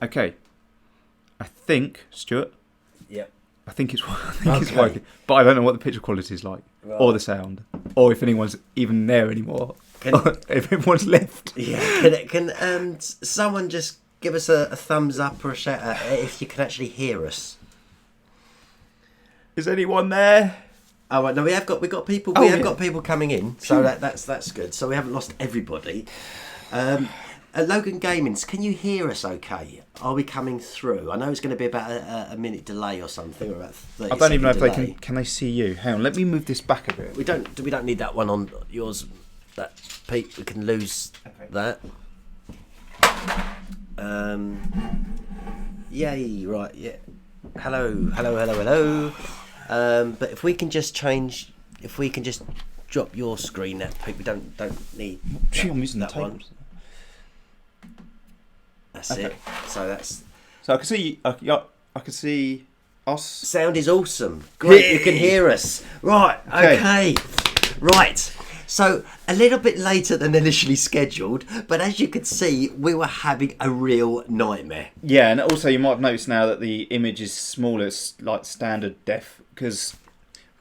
Okay. I think, Stuart. Yep. I think it's working, but I don't know what the picture quality is like, or the sound, or if anyone's even there anymore, if everyone's left. Yeah. Can someone just give us a thumbs up or a shout out if you can actually hear us? Is anyone there? Oh right, no, we have got people. Got people coming in, so that's good. So we haven't lost everybody. Logan Gamings, can you hear us? Okay, are we coming through? I know it's going to be about a minute delay or something, or about 30 I don't even know if delay. they can they see you. Hang on, let me move this back a bit. We don't need that one on yours. That Pete, we can lose that. Yay! Right, yeah. Hello. But if we can just drop your screen, that Pete, we don't need. I'm using that one. tables. That's it. So I can see. I can see us. Sound is awesome. Great, you can hear us. Right. Okay. Right. So a little bit later than initially scheduled, but as you could see, we were having a real nightmare. Yeah, and also you might have noticed now that the image is smaller, like standard def, because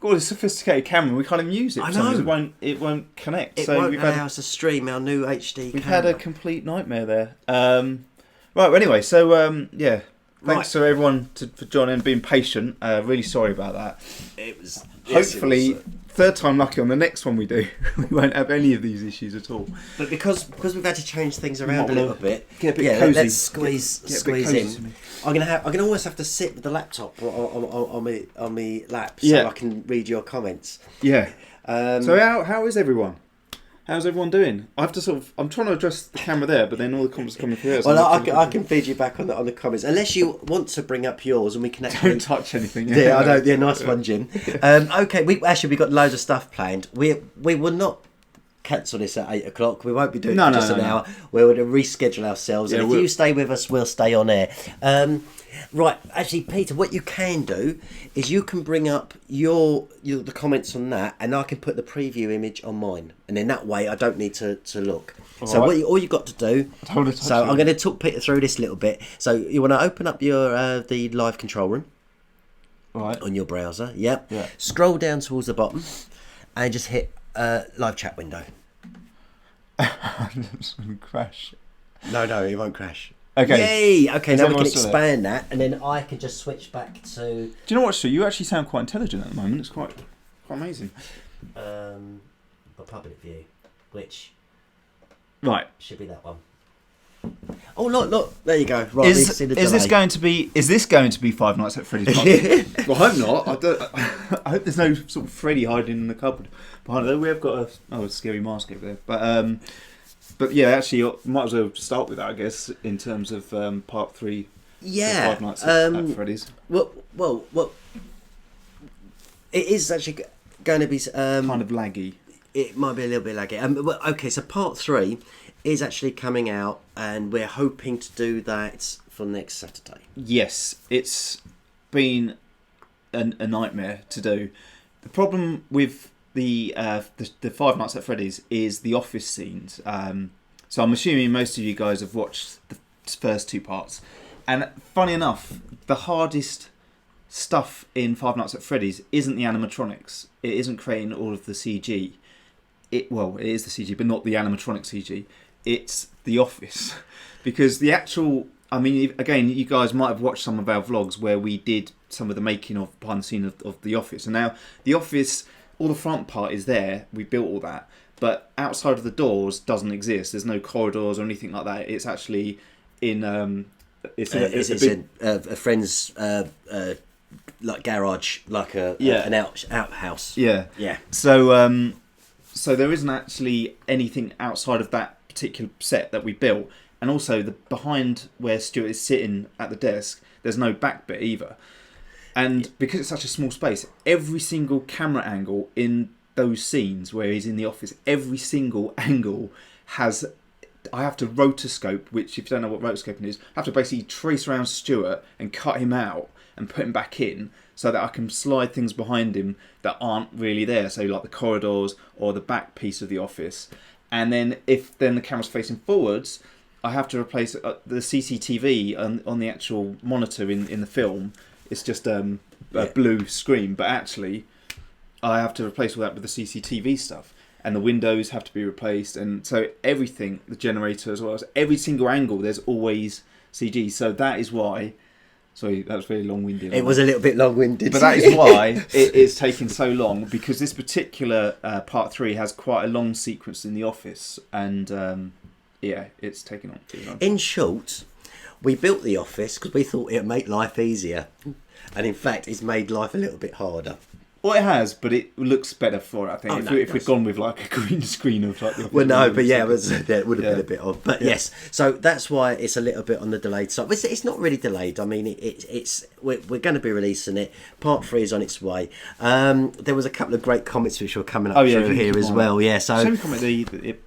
we've got a sophisticated camera. We can't even use it. I know. It won't connect. It won't allow us to stream our new HD. We've had a complete nightmare there. Right. Well, anyway, so yeah. Thanks to everyone for joining and being patient. Really sorry about that. It was hopefully third time lucky on the next one we do. We won't have any of these issues at all. But because we've had to change things around a little bit, get a bit cozy. Let's squeeze in. I'm gonna always have to sit with the laptop on my lap so I can read your comments. Yeah. So how is everyone? How's everyone doing? I have to I'm trying to address the camera there, but then all the comments are coming through. Well, I can feed you back on the comments, unless you want to bring up yours, and we can actually don't touch anything. Yeah, I know. Yeah, nice one, Jim. Okay, we got loads of stuff planned. We will not cancel this at 8 o'clock. We won't be doing an hour. We're going to reschedule ourselves, and if you stay with us, we'll stay on air. Right, actually, Peter, what you can do is you can bring up the comments on that, and I can put the preview image on mine, and then that way I don't need to look. So all you've got to do. So I'm going to talk Peter through this a little bit. So you want to open up your the live control room, right, on your browser. Yep. Yeah. Scroll down towards the bottom, and just hit live chat window. It's going to crash. No, it won't crash. Okay. Yay! Okay, now we can expand that, and then I can just switch back to. Do you know what, Stu? You actually sound quite intelligent at the moment. It's quite amazing. A public view, which should be that one. Oh look! There you go. Right, is this going to be Five Nights at Freddy's? Well, I hope not. I hope there's no sort of Freddy hiding in the cupboard behind it. We have got a scary mask over there, But yeah, actually, you might as well start with that, I guess, in terms of part 3. Yeah, Five Nights at Freddy's. Well, it is actually going to be kind of laggy. It might be a little bit laggy. Okay, so part 3 is actually coming out, and we're hoping to do that for next Saturday. Yes, it's been a nightmare to do. The problem with the Five Nights at Freddy's is the office scenes. So I'm assuming most of you guys have watched the first 2 parts. And funny enough, the hardest stuff in Five Nights at Freddy's isn't the animatronics. It isn't creating all of the CG. It is the CG, but not the animatronic CG. It's the office. Because the actual... I mean, again, you guys might have watched some of our vlogs where we did some of the making of behind the scene of the office. And now the office... all the front part is there. We built all that, but outside of the doors doesn't exist. There's no corridors or anything like that. It's actually in it's a friend's like garage, like an outhouse. Yeah. So there isn't actually anything outside of that particular set that we built, and also the behind where Stuart is sitting at the desk, there's no back bit either. And because it's such a small space, every single camera angle in those scenes where he's in the office, every single angle has... I have to rotoscope, which if you don't know what rotoscoping is, I have to basically trace around Stuart and cut him out and put him back in so that I can slide things behind him that aren't really there. So like the corridors or the back piece of the office. And then if the camera's facing forwards, I have to replace the CCTV on the actual monitor in the film. It's just a blue screen, but actually I have to replace all that with the CCTV stuff, and the windows have to be replaced, and so everything, the generator as well as every single angle, there's always CG. So that is why. Sorry, that was very long-winded. It was a little bit long-winded. But that is why it is taking so long, because this particular part 3 has quite a long sequence in the office, and it's taking on too long. In short, we built the office because we thought it would make life easier, and in fact, it's made life a little bit harder. Well, it has, but it looks better for it, I think. If we'd gone with like a green screen of like the... Well, no, but it would have been a bit odd. But yes, so that's why it's a little bit on the delayed side. It's not really delayed. I mean, we're going to be releasing it. Part 3 is on its way. There was a couple of great comments which were coming up through here as well. Yeah, so... Some comment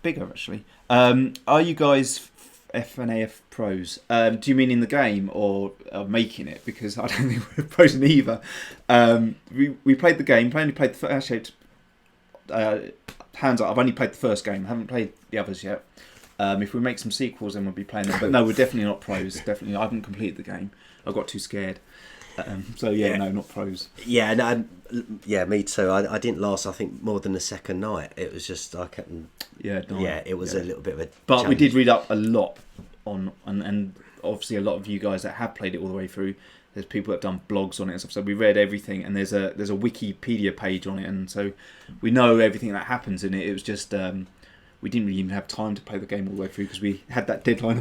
bigger, actually. Are you guys FNAF pros? Do you mean in the game or making it? Because I don't think we're pros in either. We played the game. I only played the first. Actually, hands up, I've only played the first game. I haven't played the others yet. If we make some sequels, then we'll be playing them. But no, we're definitely not pros. Definitely, I haven't completed the game. I got too scared. No, not pros. Yeah, no, me too. I didn't last, I think, more than the second night. It was just I kept. It was a little bit of a. But challenge. we did read up a lot on, and obviously a lot of you guys that have played it all the way through. There's people that have done blogs on it and stuff. So we read everything, and there's a Wikipedia page on it, and so we know everything that happens in it. It was just. We didn't really even have time to play the game all the way through because we had that deadline.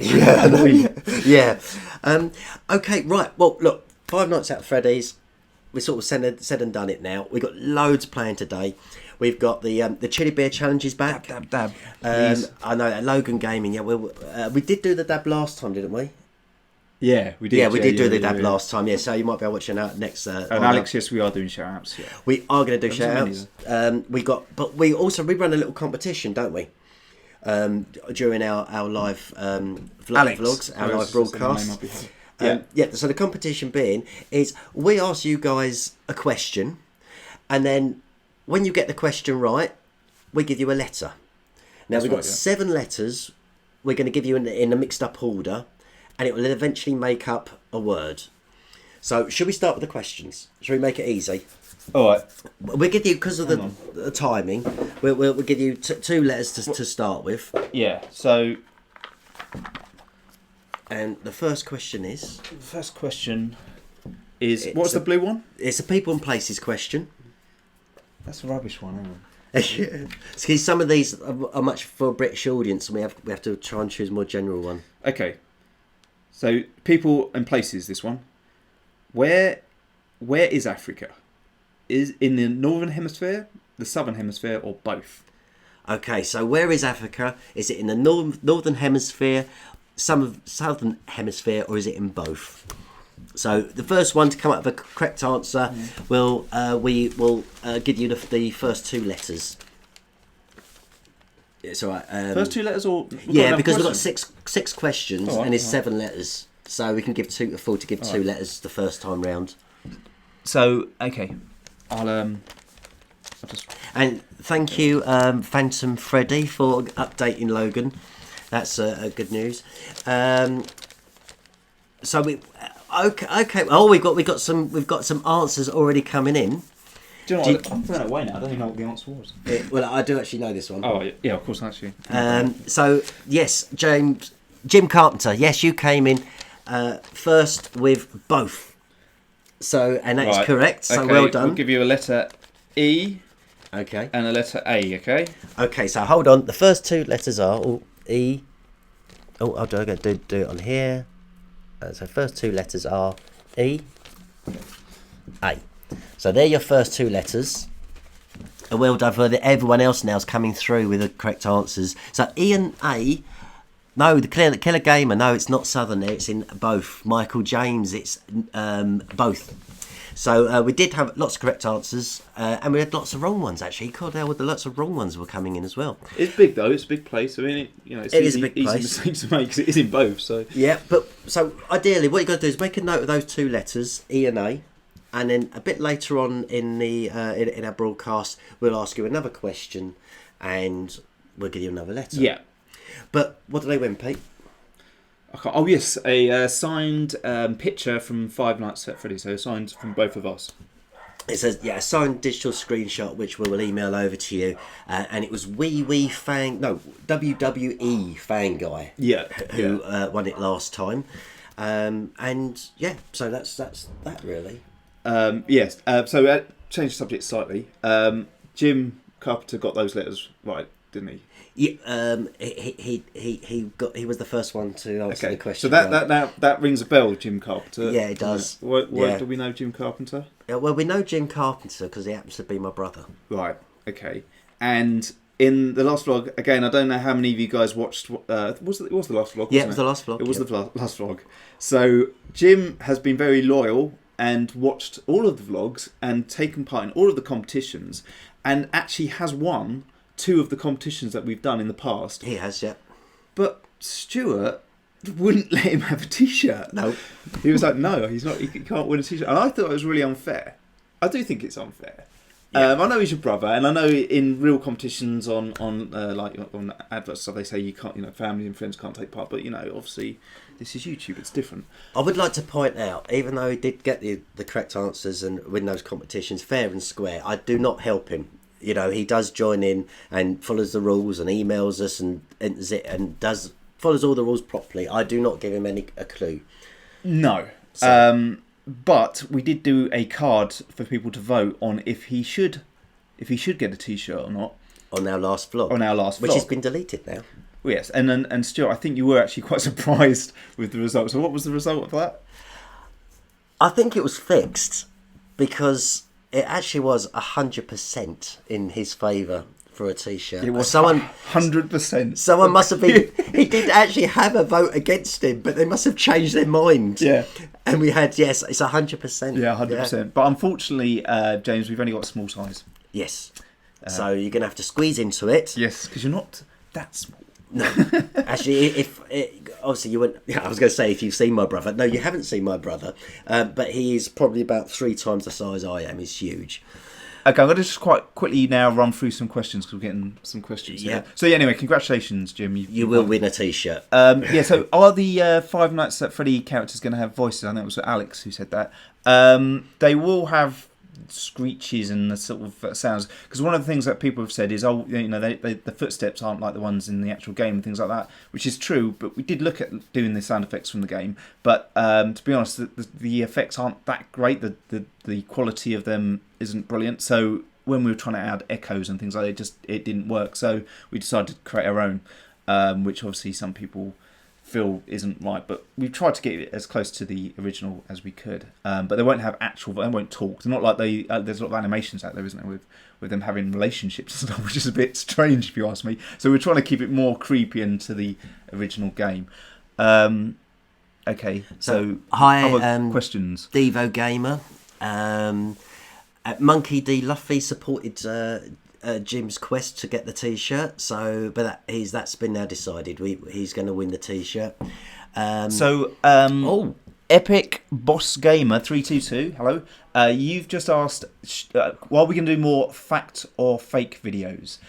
Okay, right. Well, look. Five Nights at Freddy's, we sort of said and done it now. We've got loads playing today. We've got the Chilli Beer challenges back. Dab. I know that Logan Gaming. Yeah, we did do the dab last time, didn't we? Yeah, we did. Yeah, we did do the dab last time. Yeah, so you might be watching out next. And Alex, yes, we are doing shout outs. Yeah, we are going to do shout outs. We run a little competition, don't we? During our live vlogs, our live broadcast. So the competition being is we ask you guys a question, and then when you get the question right, we give you a letter. Now we've got 7 letters we're going to give you in a mixed up order, and it will eventually make up a word. So should we start with the questions? Should we make it easy? All right. We'll give you, because of the timing, we'll give you 2 letters to start with. Yeah, so... And the first question is... What's the blue one? It's a people and places question. That's a rubbish one, isn't it? See, some of these are much for a British audience, and we have to try and choose a more general one. Okay. So, people and places, this one. Where is Africa? Is in the Northern Hemisphere, the Southern Hemisphere, or both? Okay, so where is Africa? Is it in the Northern Hemisphere, Southern Hemisphere, or is it in both? So the first one to come up with a correct answer will give you the first 2 letters. It's all right. First 2 letters, or because we've got six questions and it's 7 letters, so we can afford to give 2 letters the first time round. So okay, I'll just. And thank you, Phantom Freddy, for updating Logan. That's good news. So we okay. Oh, we've got some answers already coming in. Do you know what? I'm throwing it away now. I don't even know what the answer was. Well, I do actually know this one. Oh yeah, of course, actually. So yes, Jim Carpenter. Yes, you came in first with both. So and that's correct. So well done. We'll give you a letter E. Okay. And a letter A. Okay. Okay. So hold on. The first 2 letters are E. Oh, I'll do it on here. So first 2 letters are E, A. So they're your first 2 letters. And well done for everyone else now is coming through with the correct answers. So E and A. No, the Killer Gamer. No, it's not Southern there. It's in both. Michael James. It's both. So we did have lots of correct answers, and we had lots of wrong ones actually. God, there were lots of wrong ones were coming in as well. It's big though. It's a big place. I mean, it's is a big place. Easy mistakes to make because it is in both. So yeah, but so ideally, what you got to do is make a note of those 2 letters, E and A, and then a bit later on in the in our broadcast, we'll ask you another question, and we'll give you another letter. Yeah. But what do they win, Pete? Oh yes, a signed picture from Five Nights at Freddy's. So signed from both of us. It says, a signed digital screenshot, which we will email over to you. And it was WWE Fan Guy. Yeah. Who won it last time. So that's that really. Yes. So change the subject slightly. Jim Carpenter got those letters right, didn't he? Yeah, he was the first one to answer the question. So that rings a bell, Jim Carpenter. Yeah, it does. Do we know Jim Carpenter? Yeah, well, we know Jim Carpenter because he happens to be my brother. Right. Okay. And in the last vlog, again, I don't know how many of you guys watched. It was the last vlog. Yeah, it was the last vlog. It was the last vlog. So Jim has been very loyal and watched all of the vlogs and taken part in all of the competitions, and actually has won 2 of the competitions that we've done in the past. He has, yeah. But Stuart wouldn't let him have a T-shirt. No. He was like, no, he's not. He can't win a T-shirt. And I thought it was really unfair. I do think it's unfair. Yeah. I know he's your brother, and I know in real competitions on adverts stuff they say you can't, family and friends can't take part. But obviously, this is YouTube. It's different. I would like to point out, even though he did get the correct answers and win those competitions fair and square, I do not help him. He does join in and follows the rules and emails us and enters it and follows all the rules properly. I do not give him a clue. No. So. But we did do a card for people to vote on if he should get a T-shirt or not. On our last vlog. Which has been deleted now. Well, yes, and Stuart, I think you were actually quite surprised with the result. So what was the result of that? I think it was fixed because it actually was 100% in his favour for a T-shirt. It was 100%. Someone must have been... He did actually have a vote against him, but they must have changed their mind. Yeah. And we had, yes, it's 100%. Yeah, 100%. Yeah. But unfortunately, James, we've only got a small size. Yes. So you're going to have to squeeze into it. Yes, because you're not that small. No. Actually, obviously you went... I was going to say if you've seen my brother. No, you haven't seen my brother. But he is probably about 3 times the size I am. He's huge. Okay, I'm going to just quite quickly now run through some questions because we're getting some questions here. So anyway, congratulations, Jim. You will win a T-shirt. So are the Five Nights at Freddy characters going to have voices? I think it was Alex who said that. They will have screeches and the sort of sounds, because one of the things that people have said is, the footsteps aren't like the ones in the actual game and things like that, which is true. But we did look at doing the sound effects from the game. But to be honest, the effects aren't that great. The quality of them isn't brilliant. So when we were trying to add echoes and things like that, it didn't work. So we decided to create our own, which obviously some people feel isn't right, but we've tried to get it as close to the original as we could. But they won't have they won't talk. They're not like there's a lot of animations out there, isn't there, with them having relationships and stuff, which is a bit strange if you ask me. So we're trying to keep it more creepy into the original game. Okay, so hi, other questions. Devo Gamer, Monkey D. Luffy supported Jim's quest to get the T-shirt. So, but that's been now decided. He's going to win the T-shirt. Epic Boss Gamer 322. Hello. You've just asked, are we going to do more fact or fake videos?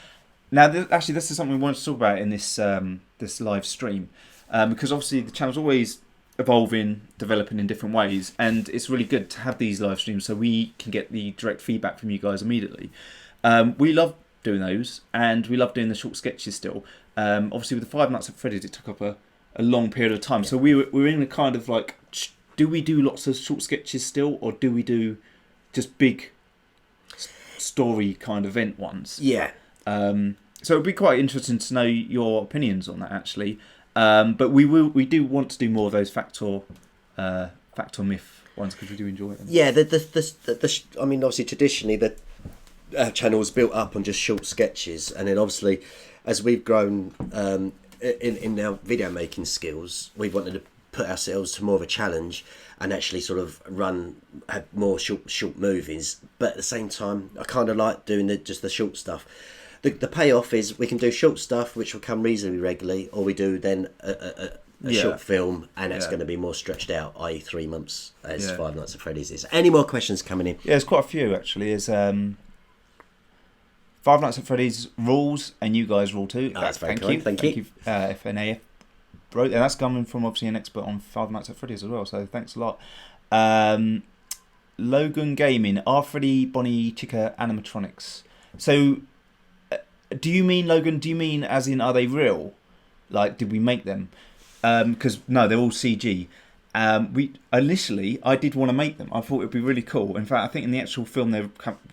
Now, actually, this is something we wanted to talk about in this this live stream, because obviously the channel's always evolving, developing in different ways, and it's really good to have these live streams so we can get the direct feedback from you guys immediately. We love doing those, and we love doing the short sketches still. Obviously, with the Five Nights at Freddy's, it took up a long period of time. So we were in a kind of like, do we do lots of short sketches still, or do we do just big story kind of event ones? Yeah. So it'd be quite interesting to know your opinions on that, actually. But we do want to do more of those fact or myth ones because we do enjoy them. Yeah. I mean, obviously, traditionally the channel was built up on just short sketches, and then obviously, as we've grown in our video making skills, we wanted to put ourselves to more of a challenge and actually sort of have more short movies. But at the same time, I kind of like doing just the short stuff. The payoff is we can do short stuff which will come reasonably regularly, or we do then a short film, and it's going to be more stretched out, i.e. 3 months, as Five Nights at Freddy's is. Any more questions coming in? Yeah, there's quite a few actually. There's Five Nights at Freddy's rules, and you guys rule too. That's very kind. Thank you. FNAF. wrote there. That's coming from obviously an expert on Five Nights at Freddy's as well. So thanks a lot. Logan Gaming, are Freddy, Bonnie, Chica animatronics? So, do you mean, Logan? Do you mean as in are they real? Like, did we make them? Because no, they're all CG. I did want to make them. I thought it'd be really cool. In fact, I think in the actual film they're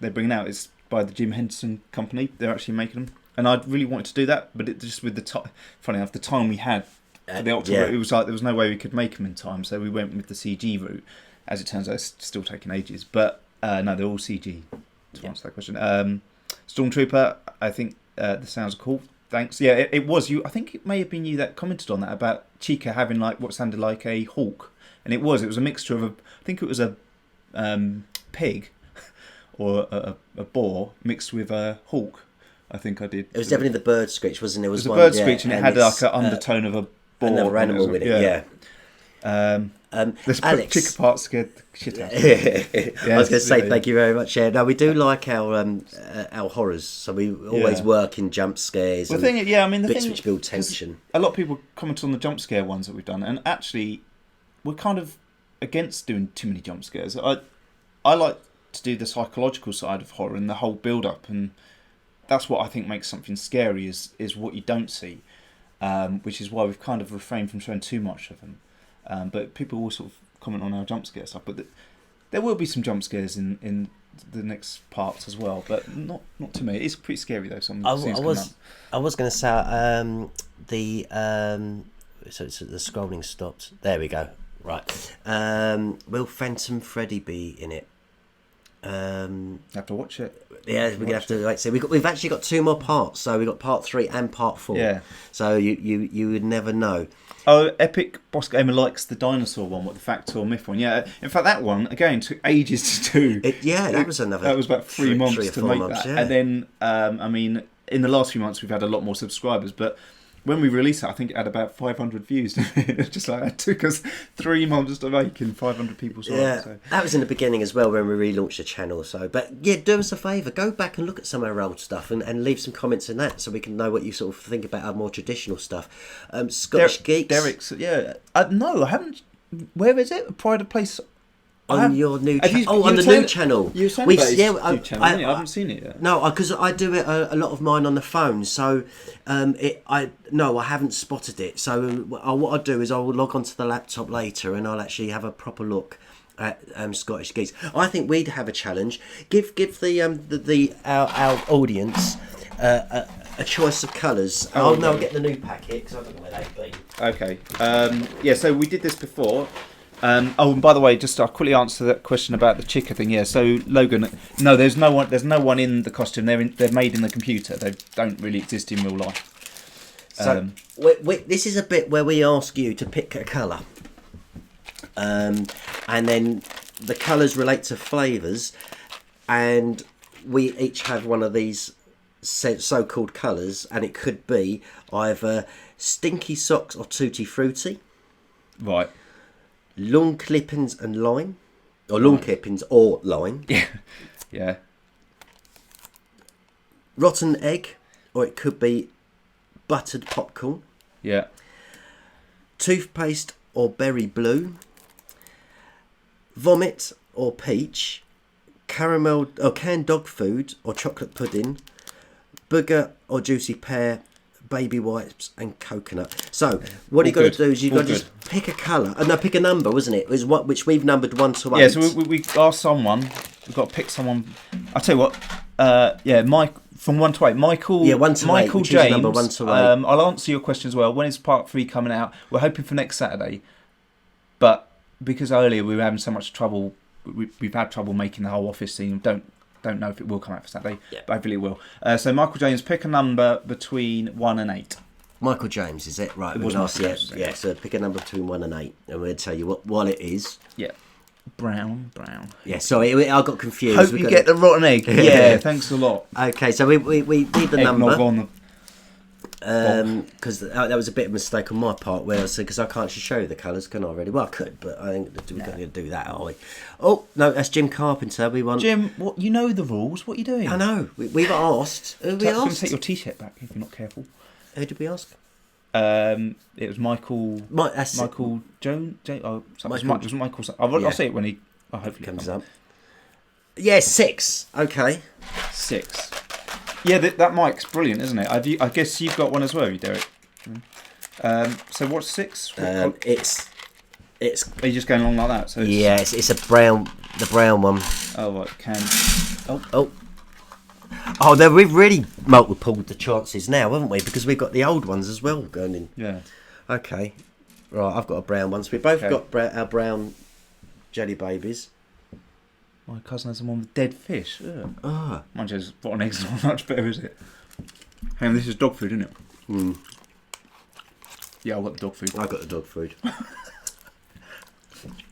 bringing out, it's by the Jim Henson company. They're actually making them, and I really wanted to do that, but it just with the time. Funny enough, the time we had for the October, it was like there was no way we could make them in time, so we went with the CG route. As it turns out, it's still taking ages, but no, they're all CG. To answer that question, Stormtrooper, I think the sounds are cool. Thanks. Yeah, it was you. I think it may have been you that commented on that about Chica having like what sounded like a hawk, and it was a mixture of I think it was a pig or a boar mixed with a hawk. I think I did. It was definitely the bird screech, wasn't it? It was a bird screech, and it had like an undertone of a boar. Another animal with it. Yeah. This Alex, Chica part scared the shit out of me. I was going to say thank you very much. Yeah, no, we do like our horrors, so we always work in jump scares. The bits which build tension. A lot of people comment on the jump scare ones that we've done, and actually, we're kind of against doing too many jump scares. I like to do the psychological side of horror and the whole build up, and that's what I think makes something scary is what you don't see, which is why we've kind of refrained from showing too much of them. But people will sort of comment on our jump scare stuff. But there will be some jump scares in the next parts as well, but not to me. It's pretty scary though. I was going to say so the scrolling stopped. There we go. Right. Will Phantom Freddy be in it? Have to watch it. Yeah, we're gonna have to wait. So we've actually got 2 more parts. So we've got part 3 and part 4. Yeah. So you would never know. Oh, Epic Boss Gamer likes the dinosaur one, what the fact or myth one. Yeah, in fact that one again took ages to do. That was another. That was about 3 months to make months, that. Yeah. And then in the last few months we've had a lot more subscribers, but when we released it, I think it had about 500 views. It's just like it took us 3 months to make, and 500 people saw it. So. That was in the beginning as well when we relaunched the channel. So, but yeah, do us a favour, go back and look at some of our old stuff and leave some comments in that, so we can know what you sort of think about our more traditional stuff. Scottish Geeks. Derek's, yeah. No, I haven't. Where is it? Pride of Place. On your new channel. On the new channel. You were saying about his new channel, I haven't seen it yet. No, because I do it a lot of mine on the phone, so I haven't spotted it. So what I'll do is I'll log onto the laptop later and I'll actually have a proper look at Scottish Geeks. I think we'd have a challenge. Give our audience a choice of colours. I'll get the new packet because I don't know where they've been. Okay. So we did this before. And by the way, just I'll quickly answer that question about the Chica thing. Yeah, so Logan, no, there's no one in the costume. They're made in the computer. They don't really exist in real life. So this is a bit where we ask you to pick a colour, and then the colours relate to flavours, and we each have one of these so-called colours, and it could be either stinky socks or tutti frutti. Right. Lawn clippings and lime, or lawn clippings or lime. Yeah. Rotten egg, or it could be buttered popcorn. Yeah. Toothpaste or berry blue. Vomit or peach. Caramel or canned dog food or chocolate pudding. Booger or juicy pear. Baby wipes and coconut. So what you got to do is you got to just pick a colour. No, pick a number, wasn't it? It was which we've numbered 1 to 8. Yeah, so we asked someone. We've got to pick someone. I'll tell you what. Mike from 1 to 8. Michael. Yeah, 1 to 8. Michael James. Number 1 to 8. I'll answer your question as well. When is part 3 coming out? We're hoping for next Saturday, but because earlier we were having so much trouble, we've had trouble making the whole office scene. Don't know if it will come out for Saturday, but hopefully it will. So Michael James, pick a number between 1 and 8. Michael James, is it? Right. Yeah, so pick a number between 1 and 8, and we'll tell you what it is. Yeah. Brown. Yeah, sorry, I got confused. Hope you get the rotten egg. Yeah, thanks a lot. Okay, so we need the number. On the because that was a bit of a mistake on my part, where I said, because I can't actually show you the colours, can I really? Well, I could, but I think we're going to do that, are we? Oh, no, that's Jim Carpenter. We want... Jim, what? You know the rules. What are you doing? I know. We've asked. Who we asked? Take your T-shirt back if you're not careful. Who did we ask? It was Michael. Michael Jones. Was Michael. I'll say it when he. Hopefully comes up. Yeah, 6. Okay. 6. Yeah, that mic's brilliant, isn't it? I guess you've got one as well, have you, Derek? So what's 6? It's. Are you just going along like that? So it's a brown. The brown one. Oh, right. We've really multiplied the chances now, haven't we? Because we've got the old ones as well going in. Yeah. Okay. Right, I've got a brown one. So we've both got our brown jelly babies. My cousin has the one with dead fish. Mind you, rotten eggs is not much better, is it? Hang on, this is dog food, isn't it? Mm. Yeah, I've got the dog food. I've got the dog food.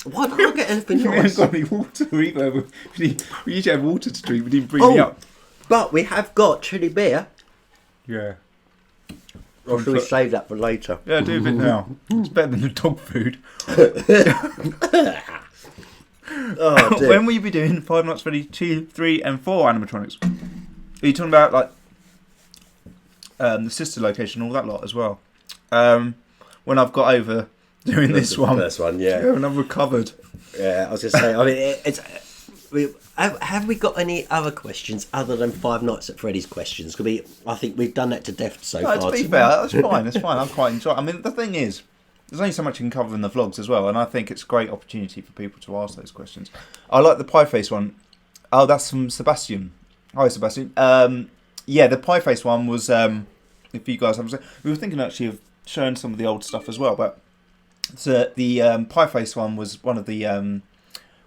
Why don't I get anything nice? We haven't got any water either. We usually have water to drink, we didn't bring me up. But we have got Chilli Beer. Yeah. Or should we save that for later? Yeah, do a bit now. It's better than the dog food. When will you be doing Five Nights at Freddy's 2, 3 and 4 animatronics? Are you talking about like the sister location, all that lot as well? When I've got over doing this one. First one, yeah. When I've recovered. Yeah, I was going to say, I mean, have we got any other questions other than Five Nights at Freddy's questions? I think we've done that to death so far. To be fair, that's fine. It's fine. I'm quite enjoying. I mean, the thing is, there's only so much you can cover in the vlogs as well, and I think it's a great opportunity for people to ask those questions. I like the pie face one. Oh, that's from Sebastian. Hi, Sebastian. Yeah, the pie face one was. If you guys haven't, we were thinking actually of showing some of the old stuff as well, but the pie face one was one of the.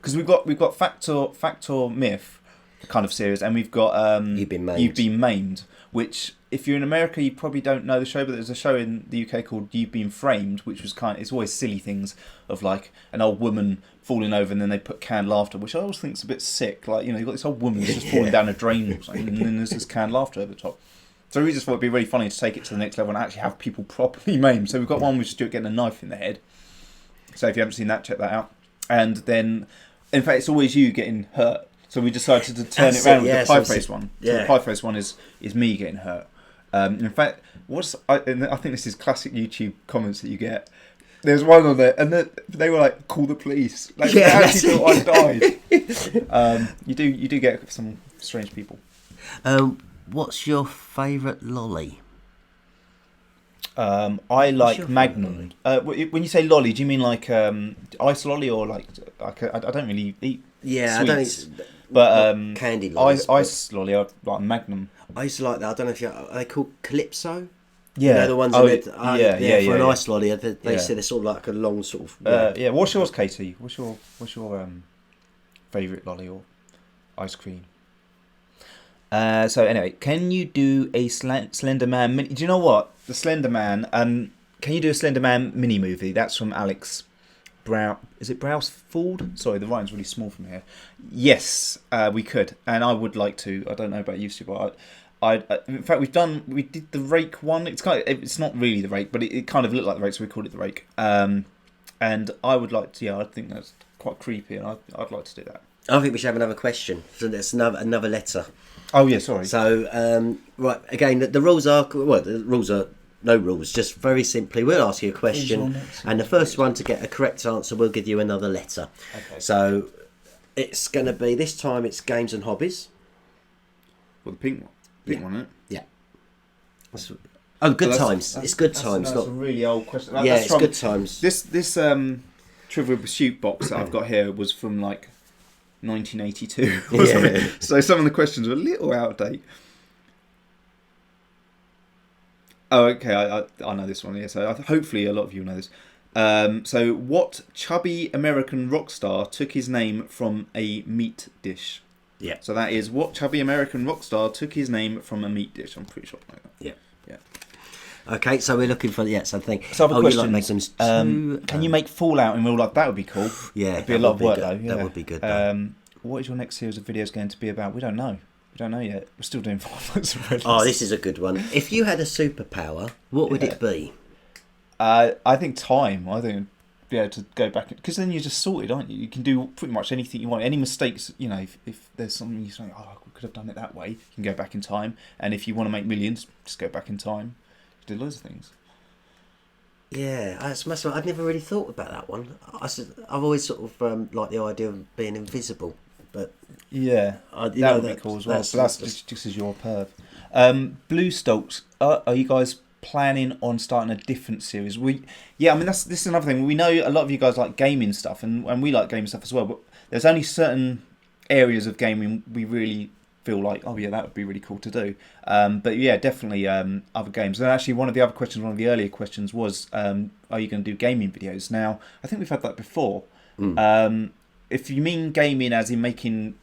Because we've got Fact or Myth kind of series, and we've got You've Been Maimed, which if you're in America you probably don't know the show, but there's a show in the UK called You've Been Framed, which was it's always silly things of like an old woman falling over and then they put canned laughter, which I always think is a bit sick. Like, you know, you've got this old woman who's just falling down a drain or something, and then there's this canned laughter over the top. So we just thought it'd be really funny to take it to the next level and actually have people properly maimed. So we've got one with Stuart getting a knife in the head. So if you haven't seen that, check that out. And then, in fact, it's always you getting hurt. So we decided to turn it around with the pie face one. So the pie face one is me getting hurt. In fact, I think this is classic YouTube comments that you get. There's one on there, and they were like, "Call the police." Like, they actually thought I died. You do get some strange people. What's your favourite lolly? I like Magnum. When you say lolly, do you mean like ice lolly or like I don't really eat sweets, but candy lollies. Ice lolly, I like Magnum. I used to like that. I don't know if are they called Calypso? Yeah, you know, the ones for an ice lolly. They say they're sort of like a long sort of. Yeah. What's yours, Katie? What's your favourite lolly or ice cream? So anyway, can you do a Slender Man mini? Do you know what? The Slender Man, can you do a Slender Man mini movie? That's from Alex Brow. Is it Browsford? Sorry, the writing's really small from here. Yes, we could, and I would like to. I don't know about you, Stu, but in fact, we did the Rake one. It's not really the Rake, but it kind of looked like the Rake, so we called it the Rake. And I would like to. Yeah, I think that's quite creepy, and I'd like to do that. I think we should have another question. So that's another letter. Oh yeah, sorry. So right, again, the rules are no rules. Just very simply, we'll ask you a question, and the first one to get a correct answer, we'll give you another letter. Okay. So it's going to be this time. It's games and hobbies. Well, the pink one, isn't it? Yeah. Oh, good times. It's good times. That's a really old question. It's good times. This Trivial Pursuit box that I've got here was from like 1982 or something. So some of the questions are a little out of date. Oh, okay. I know this one. Yeah. So hopefully a lot of you know this. So what chubby American rock star took his name from a meat dish? Yeah. So that is what chubby American rock star took his name from a meat dish. I'm pretty sure I know that. Yeah. Okay, so we're looking for something. So other questions. Can you make Fallout in real life? That would be cool. Yeah, it'd be a lot of work though. Yeah. That would be good. What is your next series of videos going to be about? We don't know. We don't know yet. We're still doing Five Nights at Freddy's. Oh, this is a good one. If you had a superpower, what would it be? I think time. I think be able to go back because then you're just sorted, aren't you? You can do pretty much anything you want. Any mistakes, you know, if there's something you say, oh, I could have done it that way, you can go back in time. And if you want to make millions, just go back in time. Do loads of things. Yeah, I've never really thought about that one. I've always sort of liked the idea of being invisible, but that would be cool as well. That's just as you're a perv. Blue Stalks, are you guys planning on starting a different series? This is another thing. We know a lot of you guys like gaming stuff, and we like gaming stuff as well. But there's only certain areas of gaming we really feel like, oh yeah, that would be really cool to do. But yeah, definitely other games. And actually, one of the earlier questions was, are you going to do gaming videos? Now, I think we've had that before. If you mean gaming as in making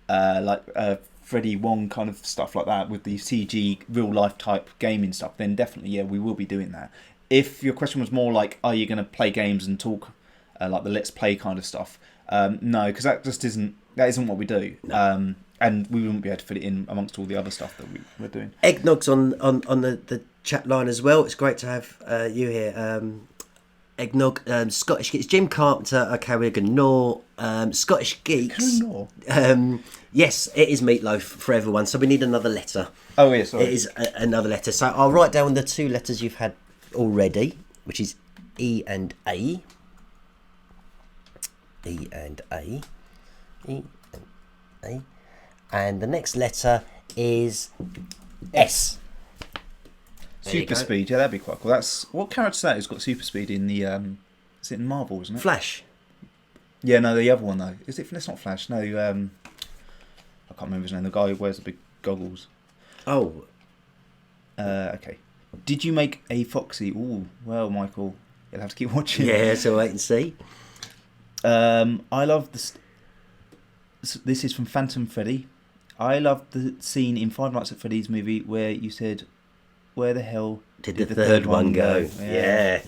Freddy Wong kind of stuff like that with the CG real life type gaming stuff, then definitely, yeah, we will be doing that. If your question was more like, are you going to play games and talk like the Let's Play kind of stuff? No, because that isn't what we do. No. And we wouldn't be able to fit it in amongst all the other stuff that we're doing. Eggnog's on the chat line as well. It's great to have you here. Eggnog, Scottish Geeks, Jim Carpenter, okay, we're going to gnaw. Scottish Geeks. Yes, it is meatloaf for everyone, so we need another letter. Oh, yeah, sorry. It is another letter. So I'll write down the two letters you've had already, which is E and A. E and A. E and A. And the next letter is S. Super speed, yeah, that'd be quite cool. What character's that who's got super speed in the is it in Marvel, isn't it? Flash. Yeah, no, the other one though. Is it? It's not Flash. No, I can't remember his name. The guy who wears the big goggles. Oh. Okay. Did you make a Foxy? Ooh, well, Michael, you'll have to keep watching. Yeah, so wait and see. I love this. This is from Phantom Freddy. I love the scene in Five Nights at Freddy's movie where you said, "Where the hell did the third one go?" Yeah.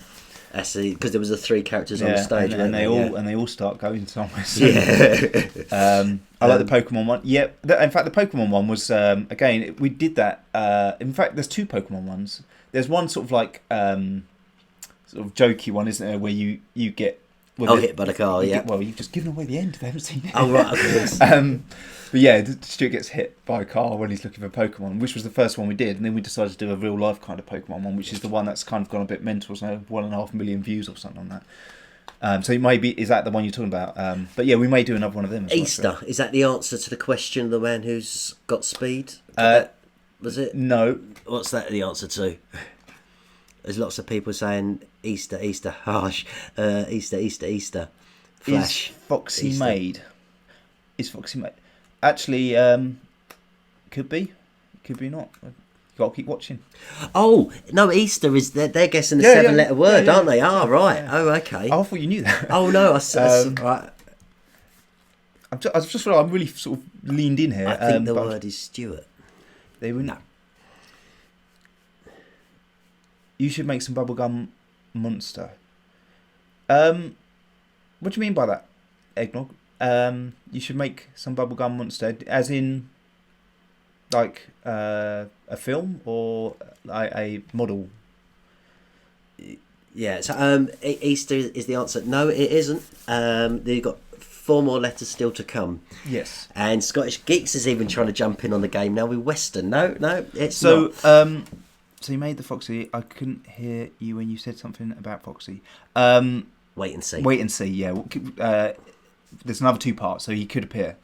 I see, because there was the three characters on the stage, and they all start going somewhere. So. Yeah. I like the Pokemon one. Yeah, in fact, the Pokemon one was again. We did that. In fact, there's two Pokemon ones. There's one sort of like sort of jokey one, isn't there, where you get hit by the car. Yeah. You've just given away the end. They haven't seen it. Oh right, of course. But yeah, Stuart gets hit by a car when he's looking for Pokemon, which was the first one we did, and then we decided to do a real life kind of Pokemon one, which is the one that's kind of gone a bit mental, so 1.5 million views or something on that. So is that the one you're talking about? But yeah, we may do another one of them. Easter, is that the answer to the question? The man who's got speed? Was it? No. What's that the answer to? There's lots of people saying Easter, harsh, Easter. Flash. Is Foxy made? Actually, could be not. You got to keep watching. Oh no, Easter is they're guessing the 7-letter word, aren't they? Oh right. Yeah. Oh okay. I thought you knew that. Oh no, right. I'm really sort of leaned in here. I think the word is Stuart. They wouldn't. No. You should make some Bubblegummonster. What do you mean by that, Eggnog? You should make some Bubblegummonster, as in, like a film or a model. Yeah. So Easter is the answer. No, it isn't. You've got 4 more letters still to come. Yes. And Scottish Geeks is even trying to jump in on the game now with Western. No, it's not. So you made the Foxy. I couldn't hear you when you said something about Foxy. Wait and see. Yeah. There's another 2 parts, so he could appear.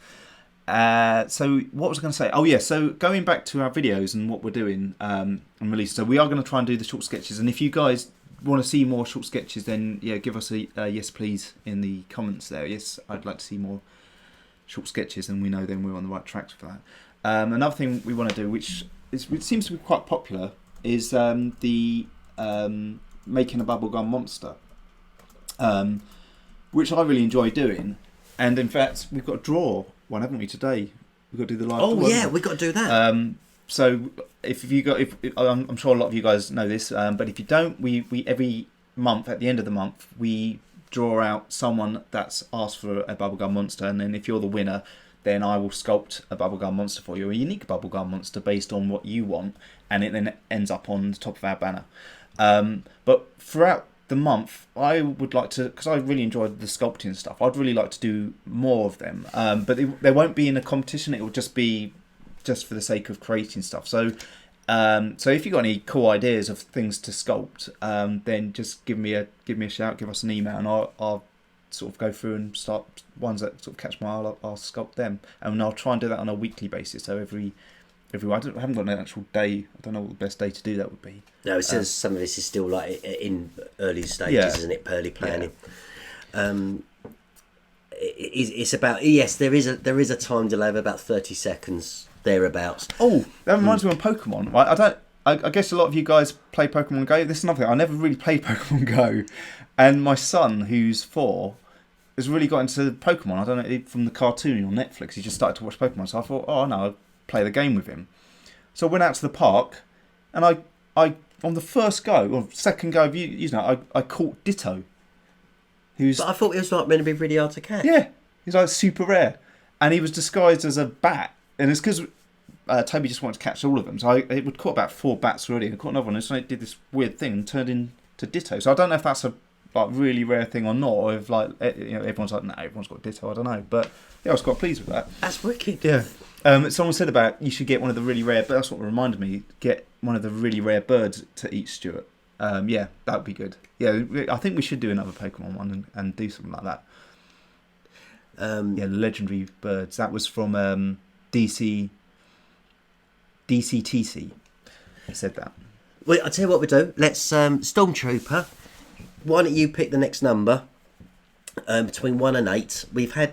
So what was I going to say? Oh yeah. So going back to our videos and what we're doing and release. So we are going to try and do the short sketches. And if you guys want to see more short sketches, then yeah, give us a yes please in the comments there. Yes, I'd like to see more short sketches, and we know then we're on the right tracks for that. Another thing we want to do, which seems to be quite popular, is the making a bubblegum monster, which I really enjoy doing. And in fact, we've got to draw one, haven't we, today? We've got to do the live. Oh yeah, we've got to do that. So I'm sure a lot of you guys know this, but if you don't, we every month at the end of the month we draw out someone that's asked for a bubblegum monster, and then if you're the winner, then I will sculpt a bubblegum monster for you, a unique bubblegum monster based on what you want, and it then ends up on the top of our banner. But throughout the month, I would like to, because I really enjoyed the sculpting stuff, I'd really like to do more of them. But they won't be in a competition, it will just be just for the sake of creating stuff. So So if you've got any cool ideas of things to sculpt, then just give me a shout, give us an email, and I'll sort of go through and start ones that sort of catch my eye. I'll sculpt them, and I'll try and do that on a weekly basis. So every I haven't got an actual day. I don't know what the best day to do that would be. No, it says some of this is still like in early stages, isn't it? Early planning. Yeah. It's about there is a time delay of about 30 seconds thereabouts. Oh, that reminds me of Pokemon. I guess a lot of you guys play Pokemon Go. This is another thing. I never really played Pokemon Go, and my son, who's 4, has really got into Pokemon. I don't know, from the cartoon on Netflix. He just started to watch Pokemon, so I thought, oh no, I'll play the game with him. So I went out to the park, and I on the first go or second go of using it, I caught Ditto. But I thought it was like meant to be really hard to catch. Yeah, he's like super rare, and he was disguised as a bat, and it's because Toby just wanted to catch all of them. So it would caught about 4 bats already, and I caught another one, and so it did this weird thing and turned into Ditto. So I don't know if that's a really rare thing or not, or if everyone's like, no, everyone's got Ditto. I don't know, but yeah, I was quite pleased with that. That's wicked. Yeah. Someone said about you should get one of the really rare, but that's what reminded me. Get one of the really rare birds to eat, Stuart. Yeah, that would be good. Yeah, I think we should do another Pokemon one and do something like that. Legendary birds. That was from DCTC. I said that. Well, I'll tell you what we do. Let's Stormtrooper. Why don't you pick the next number? Between 1 and 8, we've had.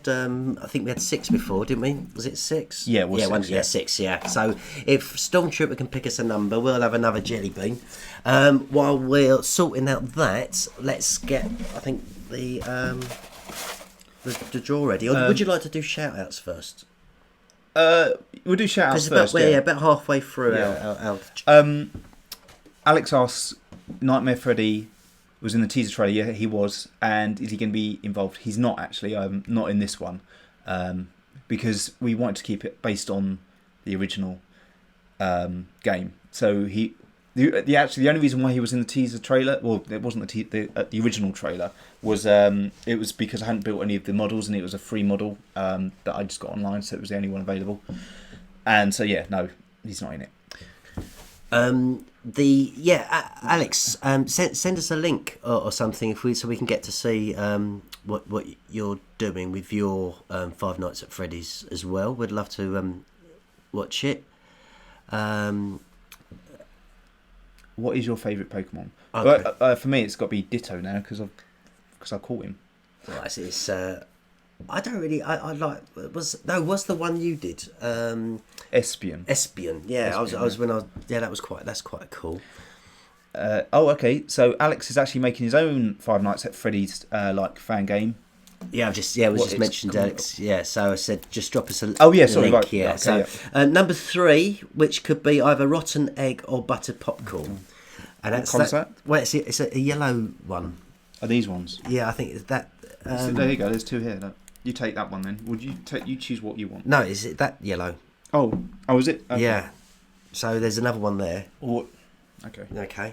I think we had 6 before, didn't we? Was it 6? Yeah, it was 6, 6. Yeah. So if Stormtrooper can pick us a number, we'll have another jelly bean. While we're sorting out that, let's get. I think the draw ready. Or would you like to do shout outs first? We'll do shout outs first. About halfway through our Alex asks, Nightmare Freddy was in the teaser trailer. Yeah, he was. And is he going to be involved? He's not actually. Not in this one, because we wanted to keep it based on the original game. So the only reason why he was in the teaser trailer, well, it wasn't the original trailer, was it was because I hadn't built any of the models, and it was a free model that I just got online, so it was the only one available. And so yeah, no, he's not in it. Alex, send us a link or something so we can get to see what you're doing with your Five Nights at Freddy's as well. We'd love to watch it. What is your favourite Pokemon? Okay. Well, for me, it's got to be Ditto now because I caught him. Right, it's I don't really. I like. Was the one you did? Espion. Yeah, Espion, that's quite cool. Okay. So Alex is actually making his own Five Nights at Freddy's fan game. Yeah, it was just mentioned Alex. Yeah, so I said just drop us a link. Right. Yeah. Okay, so number 3, which could be either rotten egg or buttered popcorn. And what colour's that? Well, it's a yellow one. Are these ones? Yeah, I think it's that. So there you go. There's 2 here. Look. You take that one then. Would you choose what you want? No, is it that yellow? Oh, is it? Okay. Yeah. So there's another one there. Okay.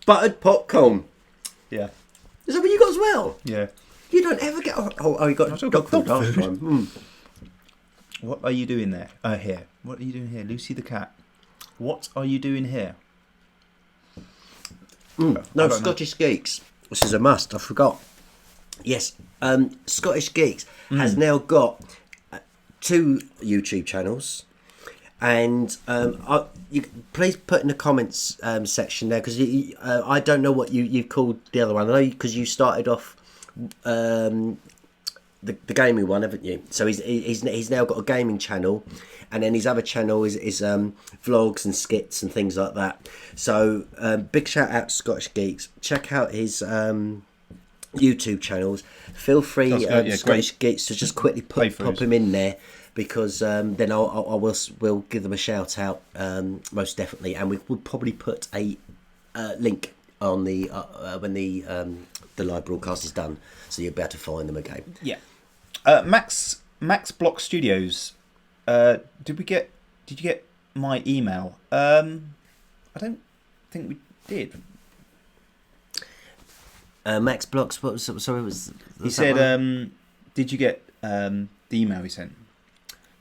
Buttered popcorn. Yeah. Is that what you got as well? Yeah. You don't ever get. Oh, you got dog food last time. What are you doing there? Here. What are you doing here, Lucy the cat? What are you doing here? No, Scottish Geeks. This is a must. I forgot. Yes, Scottish Geeks has now got 2 YouTube channels, and please put in the comments section there, because I don't know what you called the other one. I know because you started off the gaming one, haven't you? So he's now got a gaming channel, and then his other channel is vlogs and skits and things like that. So big shout out to Scottish Geeks. Check out his YouTube channels. Feel free, Scottish Geeks, to just quickly pop him in there, because then I will give them a shout out most definitely, and we will probably put a link on the when the live broadcast is done, so you'll be able to find them again. Yeah. Max Block Studios. Did you get my email? I don't think we did. Max Blocks. What was? Sorry, was he said? Did you get email he sent?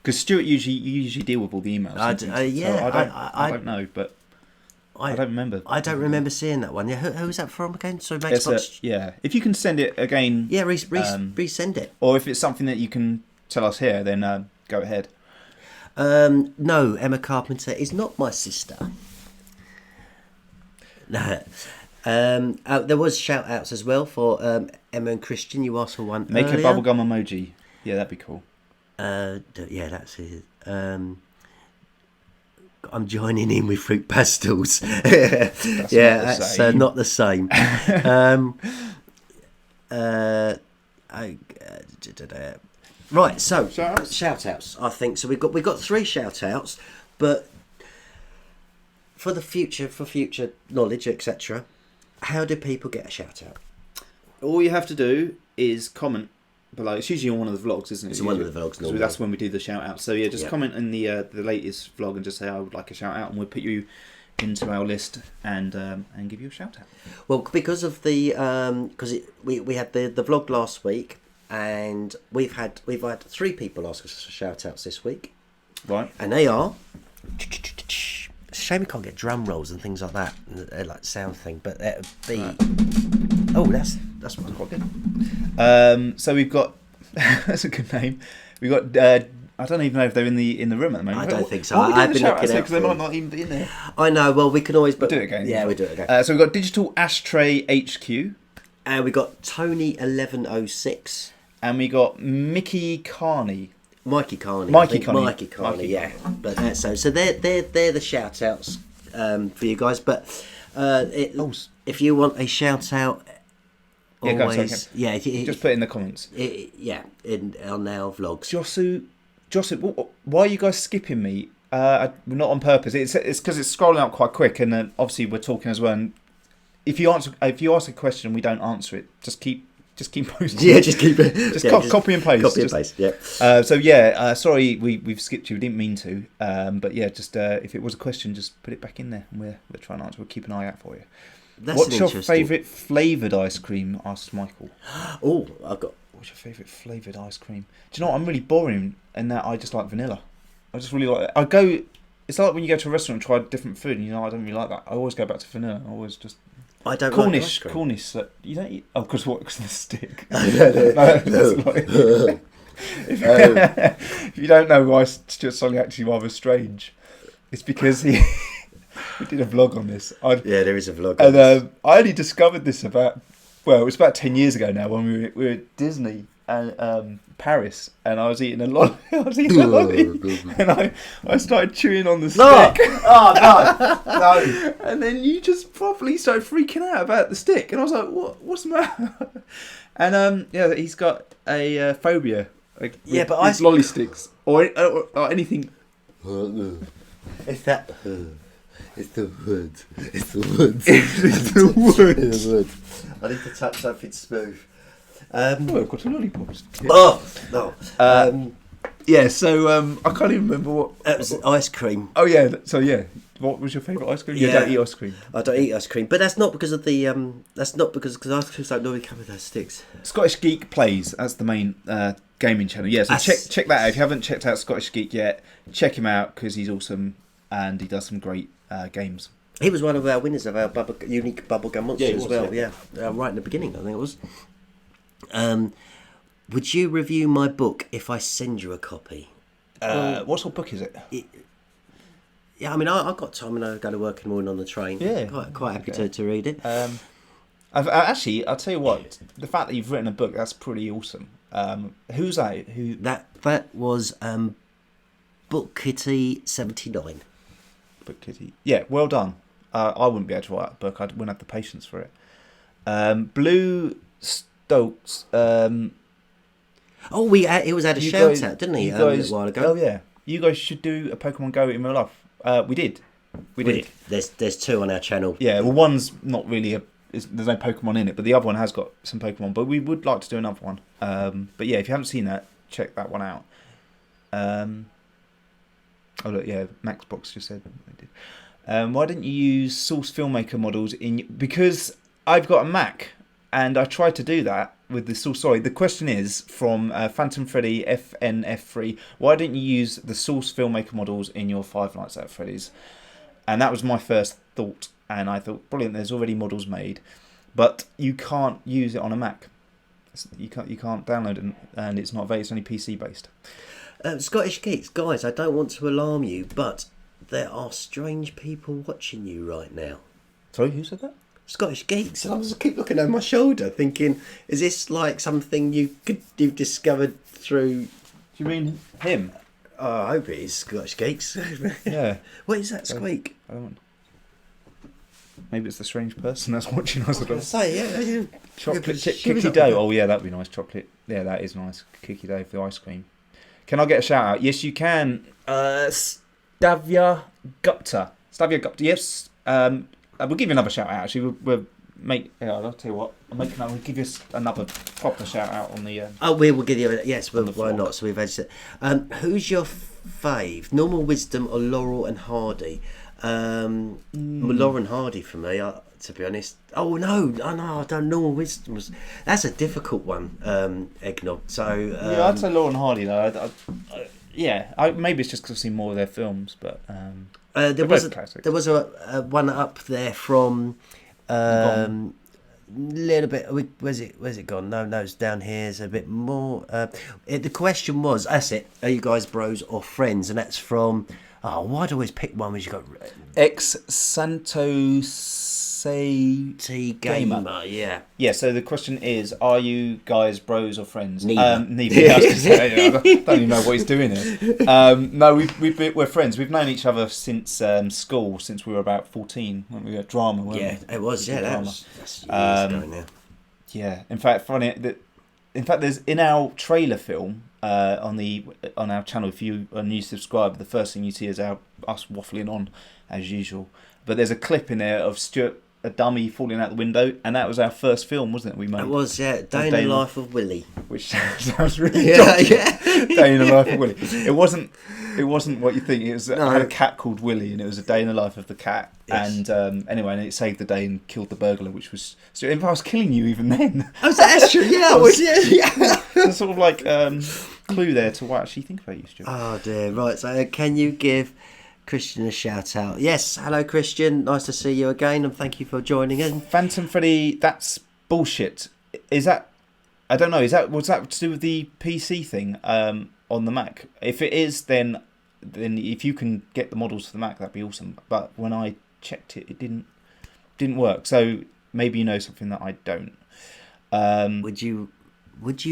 Because Stuart usually deal with all the emails. I don't know, but I don't remember. I don't remember seeing that one. Yeah, who was that from again? Sorry, yeah. If you can send it again. Yeah, resend it. Or if it's something that you can tell us here, then go ahead. No, Emma Carpenter is not my sister. No. There was shout outs as well for Emma and Christian. You asked for one. Make earlier. a bubblegum emoji. Yeah, that'd be cool. Yeah, that's it. I'm joining in with fruit pastels. That's not the same. Right, so shout outs. I think so. We've got 3 shout outs, but for future knowledge, etc. How do people get a shout out? All you have to do is comment below. It's usually on one of the vlogs, isn't it? It's one of the vlogs. So that's when we do the shout out. So yeah, just comment in the latest vlog and just say I would like a shout out, and we'll put you into our list and give you a shout out. Well, because of the we had the vlog last week, and we've had 3 people ask us for shout outs this week. Right. And they are. It's a shame we can't get drum rolls and things like that, like sound thing. But that would be. Right. Oh, that's quite good. So we've got. That's a good name. We've got. I don't even know if they're in the room at the moment. I don't think so. I've been looking out because they might not even be in there. I know. Well, we can always. But we'll do it again. Yeah, we do it again. So we've got Digital Ashtray HQ. And we got Tony 1106. And we got Mickey Carney. Mikey Carney, yeah. But so they're the shout outs for you guys. But if you want a shout out, always just put it in the comments. On our vlogs. Josu, why are you guys skipping me? Not on purpose. It's because it's scrolling up quite quick, and then obviously we're talking as well. And if you ask a question, we don't answer it. Just keep posting. Yeah, just keep it. Just copy and paste. Copy and paste. Yeah. Sorry, we've skipped you. We didn't mean to. But yeah, just if it was a question, just put it back in there, and we'll try and answer. We'll keep an eye out for you. What's your favourite flavoured ice cream? Asked Michael. What's your favourite flavoured ice cream? Do you know what? I'm really boring in that I just like vanilla. I just really like it. It's like when you go to a restaurant and try different food, and I don't really like that. I always go back to vanilla. I don't Cornish, like ice cream. Cornish. You don't eat. Oh, because what? Because the stick. If you don't know why Stuart's song actually rather strange, it's because we did a vlog on this. There is a vlog. And I only discovered this it was about 10 years ago now when we were at Disney and Paris, and I was eating a lolly, and I started chewing on the stick. No. And then you just properly started freaking out about the stick, and I was like, what's the matter? And he's got a phobia. But lolly sticks or anything. It's that. It's the wood. It's the wood. I need to touch something smooth. I've got some lollipops. No. So I can't even remember what. It was ice cream. Oh yeah. So yeah, what was your favourite ice cream? You don't eat ice cream. I don't eat ice cream, but that's not because of the. That's not because ice creams don't normally come with those sticks. Scottish Geek Plays. That's the main gaming channel. Yeah. So check that out. If you haven't checked out Scottish Geek yet, check him out because he's awesome and he does some great games. He was one of our winners of our unique Bubblegummonsters as well. Yeah. Right in the beginning, I think it was. Would you review my book if I send you a copy? What sort of book is it? I mean, I've got time and I go to work in the morning on the train. Yeah, quite happy to read it. I'll tell you what. The fact that you've written a book, that's pretty awesome. Who's that? That was Book Kitty 79. Book Kitty. Yeah, well done. I wouldn't be able to write a book. I wouldn't have the patience for it. Blue Stokes. He was at a shout out, didn't he? A while ago. Oh yeah. You guys should do a Pokemon Go in real life. We did. There's 2 on our channel. Yeah. Well, one's not really there's no Pokemon in it, but the other one has got some Pokemon. But we would like to do another one. But yeah, if you haven't seen that, check that one out. Oh look, yeah, Maxbox just said they did. Why didn't you use Source Filmmaker models because I've got a Mac and I tried to do that with the sauce. Sorry, the question is from Phantom Freddy FNF3. Why didn't you use the Source filmmaker models in your Five Nights at Freddy's? And that was my first thought. And I thought, brilliant, there's already models made. But you can't use it on a Mac. You can't download it, and it's not available. It's only PC based. Scottish Geeks, guys, I don't want to alarm you, but there are strange people watching you right now. Sorry, who said that? Scottish Geeks, and I just keep looking over my shoulder, thinking, is this like something you've discovered through? Do you mean him? Oh, I hope it is Scottish Geeks. Yeah. What is that squeak? I don't know. Maybe it's the strange person that's watching us. I was going to say, yeah. Chocolate chip cookie dough. Oh yeah, that'd be nice. Chocolate. Yeah, that is nice. Cookie dough for the ice cream. Can I get a shout out? Yes, you can. Stavia Gupta. Yes. We'll give you another shout out. Actually, I'll tell you what. We'll give you another proper shout out on the. We will give you. Yes, why not? So we've had. Who's your fave? Normal Wisdom or Laurel and Hardy? Laurel and Hardy for me. To be honest. Oh no! I don't. Normal Wisdom was. That's a difficult one. Eggnog. So. Yeah, I'd say Laurel and Hardy though. Maybe it's just because I've seen more of their films, but. There was a one up there from little bit. Where's it gone? No, it's down here. It's a bit more. The question was, that's it. Are you guys bros or friends? And that's from. Oh, why do I always pick one? Which you got Ex Santos Gamer. Yeah. Yeah. So the question is, are you guys bros or friends? Neither. Neither. I don't even know what he's doing here. No, we're friends. We've known each other since school, since we were about 14 when we were at drama. Weren't we? It was. Yeah, that's years ago now. Yeah. In fact, there's in our trailer film on our channel. If you are a new subscriber, the first thing you see is us waffling on as usual. But there's a clip in there of Stuart, a dummy, falling out the window, and that was our first film, wasn't it? We made. It was, yeah. Day in the Life of Willy, which sounds really Day in the Life of Willy. It wasn't what you think. It was. I had a cat called Willy, and it was a day in the life of the cat. Yes. And anyway, and it saved the day and killed the burglar, which was. So if I was killing you even then. Oh, that's true. Yeah, I was. Yeah. There's sort of like clue there to what I actually think about you, Stuart. Oh dear. Right. So can you give Christian a shout out? Yes, hello Christian, nice to see you again, and thank you for joining in. Phantom Freddy, that's bullshit. Is that? I don't know. Was that to do with the PC thing on the Mac? If it is, then if you can get the models for the Mac, that'd be awesome. But when I checked it, it didn't work. So maybe you know something that I don't. Would you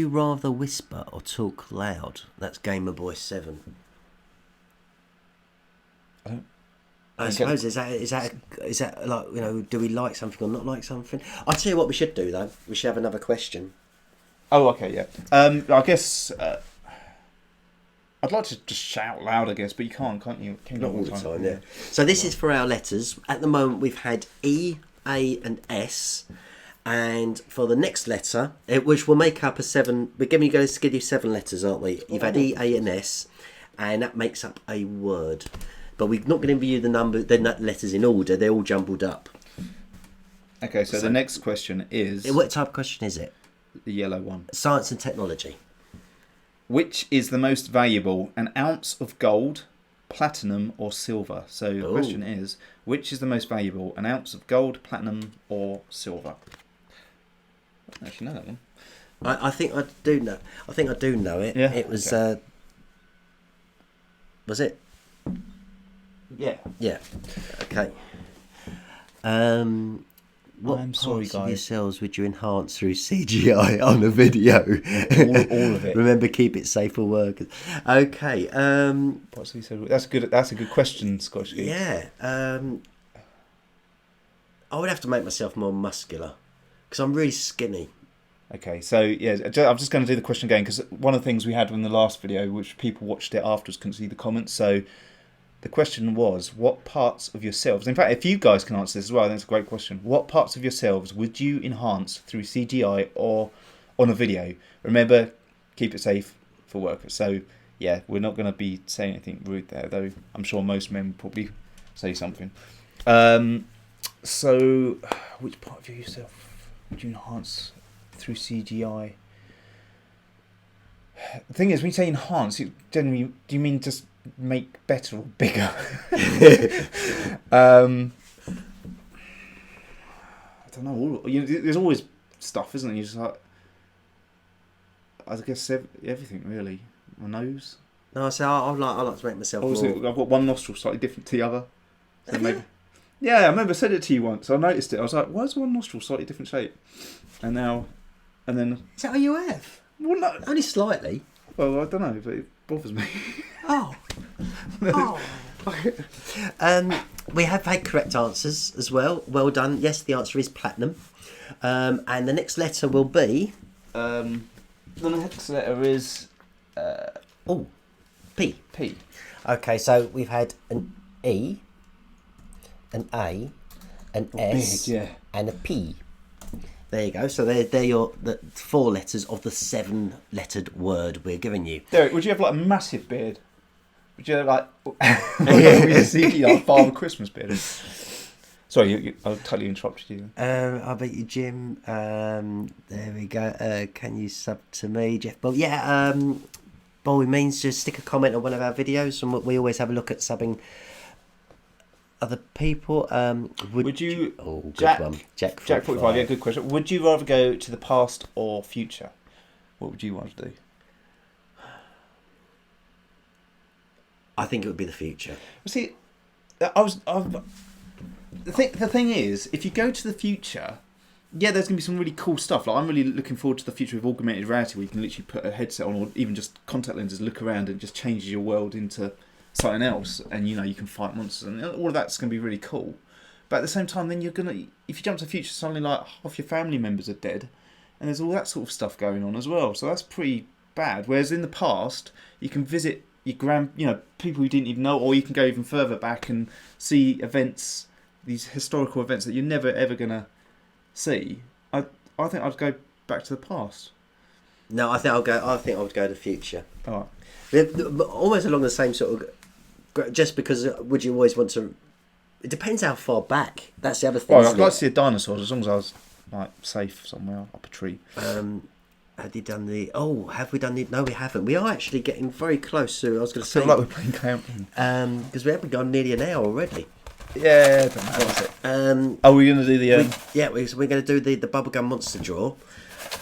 rather whisper or talk loud? That's Gamer Boy 7. I suppose is that like, you know, do we like something or not like something? I'll tell you what we should do though. We should have another question. Oh, okay, yeah. I guess I'd like to just shout loud, I guess, but you can't you? Not all the time, yeah. So this is for our letters. At the moment, we've had E, A, and S. And for the next letter, which will make up a 7, we're going to give you 7 letters, aren't we? You've had E, A, and S, and that makes up a word. But we're not going to give you the letters in order. They're all jumbled up. Okay, so the next question is... What type of question is it? The yellow one. Science and technology. Which is the most valuable, an ounce of gold, platinum, or silver? So the question is, which is the most valuable, an ounce of gold, platinum, or silver? I don't actually know that one. I think I do know. I think I do know it. Yeah. It was. Okay. Was it? Yeah. Yeah. Okay. What I'm parts sorry, of guys. yourselves would you enhance through CGI on a video? All of it. Remember, keep it safe for workers. Okay. That's good. That's a good question, Scotch Geek. Yeah. I would have to make myself more muscular because I'm really skinny. Okay, so yeah, I'm just going to do the question again because one of the things we had in the last video, which people watched it afterwards, couldn't see the comments. So the question was, what parts of yourselves, in fact, if you guys can answer this as well, that's a great question. What parts of yourselves would you enhance through CGI or on a video? Remember, keep it safe for workers. So yeah, we're not going to be saying anything rude there, though I'm sure most men would probably say something. So which part of yourself would you enhance through CGI. The thing is, when you say enhance, generally, do you mean just make better or bigger? I don't know. There's always stuff, isn't there? You just like, I guess everything really. My nose. No, so I like to make myself more... I've got one nostril slightly different to the other. So Have maybe. you? Yeah, I remember I said it to you once. I noticed it. I was like, why is one nostril slightly different shape? And then... Is that what you have? Well, no. Only slightly. Well, I don't know, but it bothers me. Oh. We have had correct answers as well. Well done. Yes, the answer is platinum. And the next letter will be... the next letter is... P. P. Okay, so we've had an E, an A, an S, big, yeah. and a P. There you go. So they're the 4 letters of the 7-lettered word we're giving you. Derek, would you have like a massive beard? Would you have like like Father Christmas beard? Sorry, I totally interrupted you. I bet you, Jim. There we go. Can you sub to me, Jeff? Well, yeah. By all means, just stick a comment on one of our videos, and we always have a look at subbing other people. Would you? Oh, good Jack, one. Jack 45. Yeah, good question. Would you rather go to the past or future? What would you want to do? I think it would be the future. See, the thing is, if you go to the future, yeah, there's going to be some really cool stuff. Like, I'm really looking forward to the future of augmented reality, where you can literally put a headset on, or even just contact lenses, look around, and it just changes your world into something else. And you can fight monsters, and all of that's going to be really cool. But at the same time, then if you jump to the future, suddenly like half your family members are dead, and there's all that sort of stuff going on as well. So that's pretty bad. Whereas in the past, you can visit your people you didn't even know, or you can go even further back and see events, these historical events that you're never ever gonna see. I think I'd go back to the past. No, I think I would go to the future. All right. Almost along the same sort of. Just because would you always want to? It depends how far back. That's the other thing. Well, I'd like to see a dinosaur as long as I was like safe somewhere up a tree. Had you done the? Oh, have we done the? No, we haven't. We are actually getting very close to. I was going to say. I feel like we're playing camping. Because we haven't gone nearly an hour already. Yeah, don't matter. Are we going to do the? We're going to do the Bubblegummonster draw.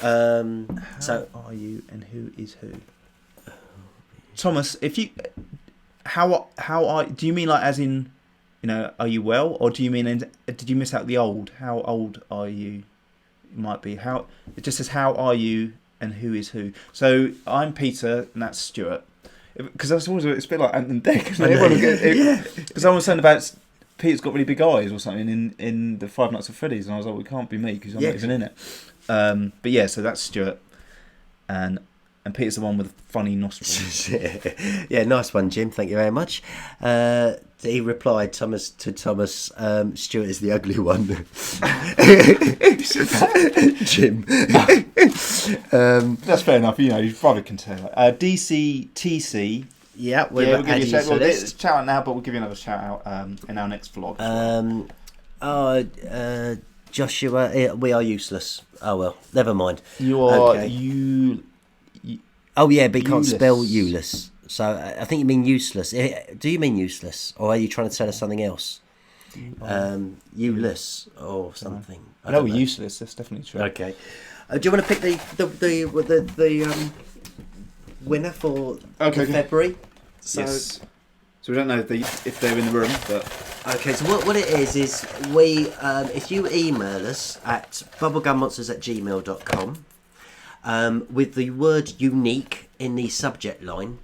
How are you and who is who? Thomas, if you, how are? Do you mean like as in, are you well, or do you mean did you miss out the old? How old are you? It might be how. It just says how are you and who is who. So I'm Peter and that's Stuart. Because that's always it's a bit like Ant and Dec. Because I was saying about Peter's got really big eyes or something in the Five Nights at Freddy's, and I was like, well, it can't be me because I'm not even in it. But yeah, so that's Stuart, and Peter's the one with funny nostrils. Yeah, nice one, Jim. Thank you very much. He replied, Thomas, Stuart is the ugly one. Jim. That's fair enough. Your brother can tell. DCTC. Yeah, we'll give you a shout. We'll shout out now, but we'll give you another shout out in our next vlog. Joshua, we are useless. Oh well, never mind. You are Oh yeah, but you can't spell Euless. So I think you mean useless. Do you mean useless, or are you trying to tell us something else? Useless or something. No, we're useless. That's definitely true. Okay. Do you want to pick the winner for February? Yes. So we don't know if they're in the room, but okay. So what it is we if you email us at bubblegummonsters@gmail.com with the word unique in the subject line,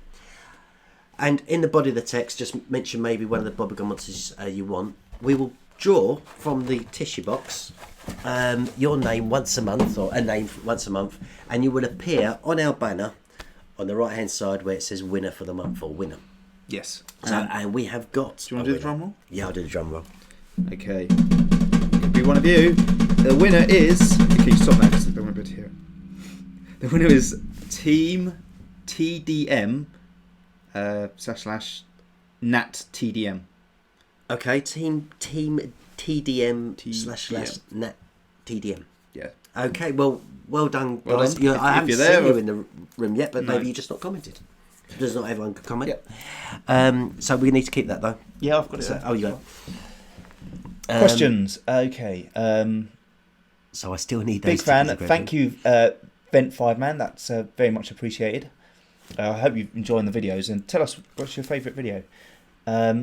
and in the body of the text just mention maybe one of the Bubblegum Monsters you want, we will draw from the tissue box your name once a month, or a name once a month, and you will appear on our banner on the right hand side where it says winner for the month, or winner. Yes. So, and we have got... Do you want to do the drum roll? Yeah, I'll do the drum roll. Okay. Could be one of you. The winner is... Can you stop now because I don't want to be able to hear it. The winner is Team TDM / Nat TDM. Okay, Team TDM / Nat TDM. Yeah. Okay, well done, Well guys. done. I haven't you're seen there, you in the room yet, but maybe you just not commented. Does not everyone comment? Yep. So we need to keep that though. Yeah, I've got it. Oh, you got questions. Okay. So I still need those. Big fan. Thank you, Vent 5 Man. That's very much appreciated. I hope you're enjoying the videos, and tell us what's your favourite video.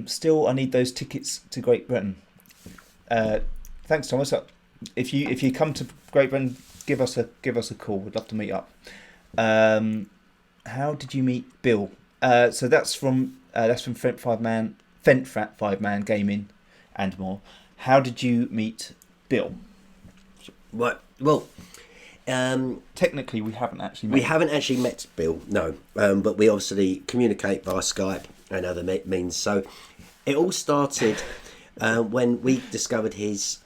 Still, I need those tickets to Great Britain. Thanks, Thomas. If you come to Great Britain, give us a call. We'd love to meet up. How did you meet Bill? So that's from Fent 5 Man Gaming and more. How did you meet Bill? Right. Well, technically we haven't actually met. We haven't actually met Bill, no. But we obviously communicate via Skype and other means. So it all started when we discovered his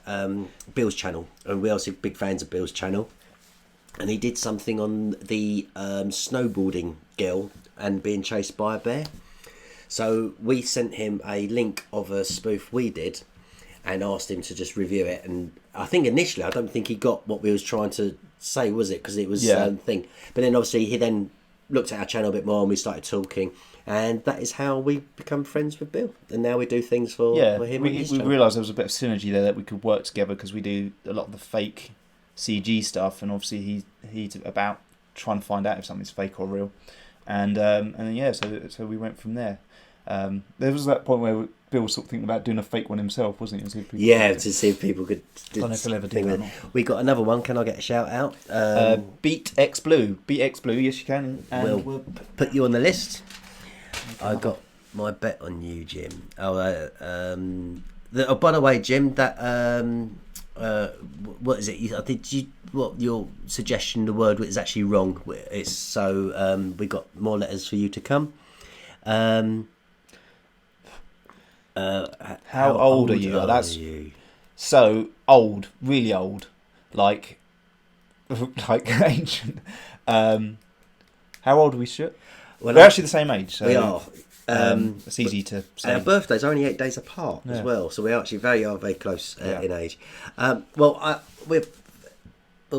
Bill's channel, and we're obviously big fans of Bill's channel. And he did something on the snowboarding girl and being chased by a bear. So we sent him a link of a spoof we did and asked him to just review it. And I think initially, I don't think he got what we was trying to say, was it? Because it was thing. But then obviously he then looked at our channel a bit more and we started talking. And that is how we become friends with Bill. And now we do things for him. We realised there was a bit of synergy there, that we could work together, because we do a lot of the fake CG stuff, and obviously he's about trying to find out if something's fake or real, and yeah, so we went from there. There was that point where Bill was sort of thinking about doing a fake one himself, wasn't he? To see if people could. I don't know if he'll ever do that or not. We got another one. Can I get a shout out? Beat X Blue. Yes, you can. And we'll put you on the list. I got my bet on you, Jim. By the way, Jim, that. What is it? I think your suggestion, the word is actually wrong. It's so we got more letters for you to come. How old are you? That's so old, really old, like ancient. How old are we, Stuart? Well, we're actually the same age. So we are. It's easy to say. Our birthdays are only 8 days apart as well, so we're actually very close in age. We'll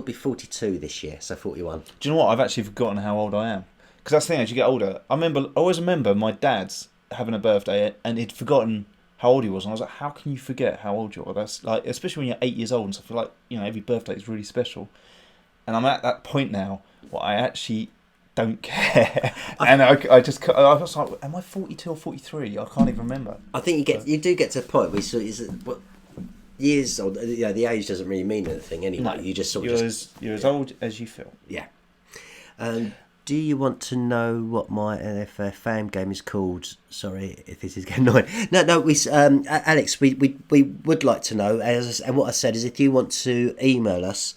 be 42 this year, so 41. Do you know what? I've actually forgotten how old I am, because that's the thing. As you get older, I always remember my dad's having a birthday, and he'd forgotten how old he was, and I was like, how can you forget how old you are? That's like, especially when you're 8 years old, and stuff. Like, every birthday is really special, and I'm at that point now where I actually don't care. And I was like, am I 42 or 43? I can't even remember. I think you do get to a point where years old, the age doesn't really mean anything anymore. No, you just you're as old as you feel. Yeah. Do you want to know what my NFF fan game is called? Sorry if this is getting annoying. No. Alex, we would like to know. And what I said is, if you want to email us,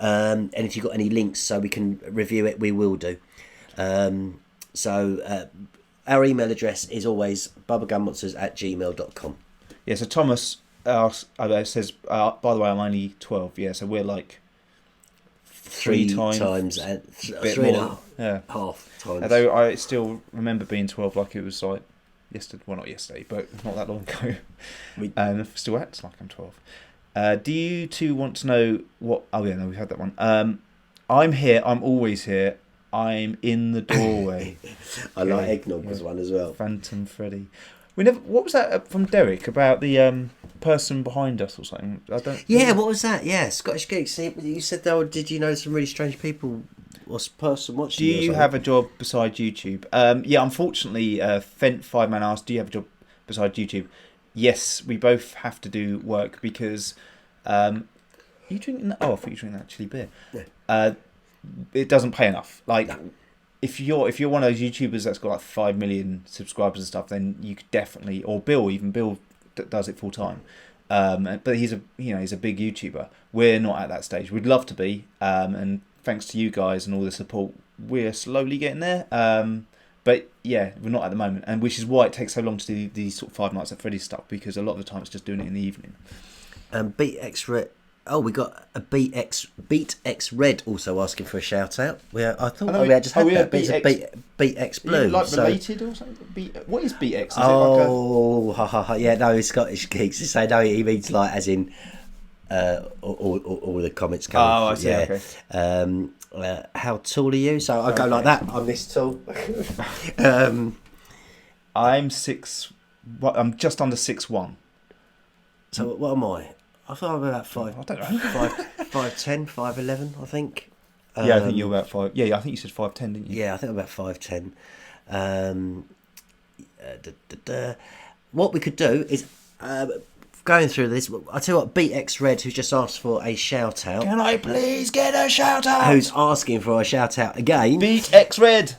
and if you've got any links so we can review it, we will do. So our email address is always bubblegummonsters@gmail.com. Yeah, so Thomas says, by the way, I'm only 12. Yeah, so we're like three times and three and a half times. Although I still remember being 12 like it was like yesterday. Well, not yesterday, but not that long ago. And still acts like I'm 12. Do you two want to know what... Oh, yeah, no, we've had that one. I'm here. I'm always here. I'm in the doorway. I like eggnog was one as well. Phantom Freddy. What was that from Derek about the person behind us or something? I don't. Yeah, what was that? Yeah, Scottish Geeks. You said, did you know some really strange people or person watching? Do you have a job besides YouTube? Yeah, unfortunately, Fent 5 Man asked, do you have a job besides YouTube? Yes, we both have to do work because... you drinking that? Oh, I thought you were drinking that Chilli Beer. Yeah. It doesn't pay enough. Like, no. If you're one of those YouTubers that's got like 5 million subscribers and stuff, then you could definitely... Or Bill does it full time. But he's a big YouTuber. We're not at that stage. We'd love to be. And thanks to you guys and all the support, we're slowly getting there. But yeah, we're not at the moment, and which is why it takes so long to do these sort of Five Nights at Freddy's stuff, because a lot of the time it's just doing it in the evening. We got a Beat X Red also asking for a shout out. I thought we had just had that. But it's Beat X Blue. Like related or something? What is Beat X? Is it like ha. Yeah, no, it's Scottish Geeks. So no, he means like as in all the comments coming. Oh, I see. Yeah. Okay. How tall are you? So I go like that. I'm this tall. I'm just under 6'1". So what am I? I thought I'm about 5. I don't know. 5'10", 5'11", I think. Yeah, I think you're about 5. Yeah, I think you said 5'10", didn't you? Yeah, I think I'm about 5'10". What we could do is going through this. I'll tell you what. BX Red, who's just asked for a shout out. Can I please get a shout out? Who's asking for a shout out again? BX Red.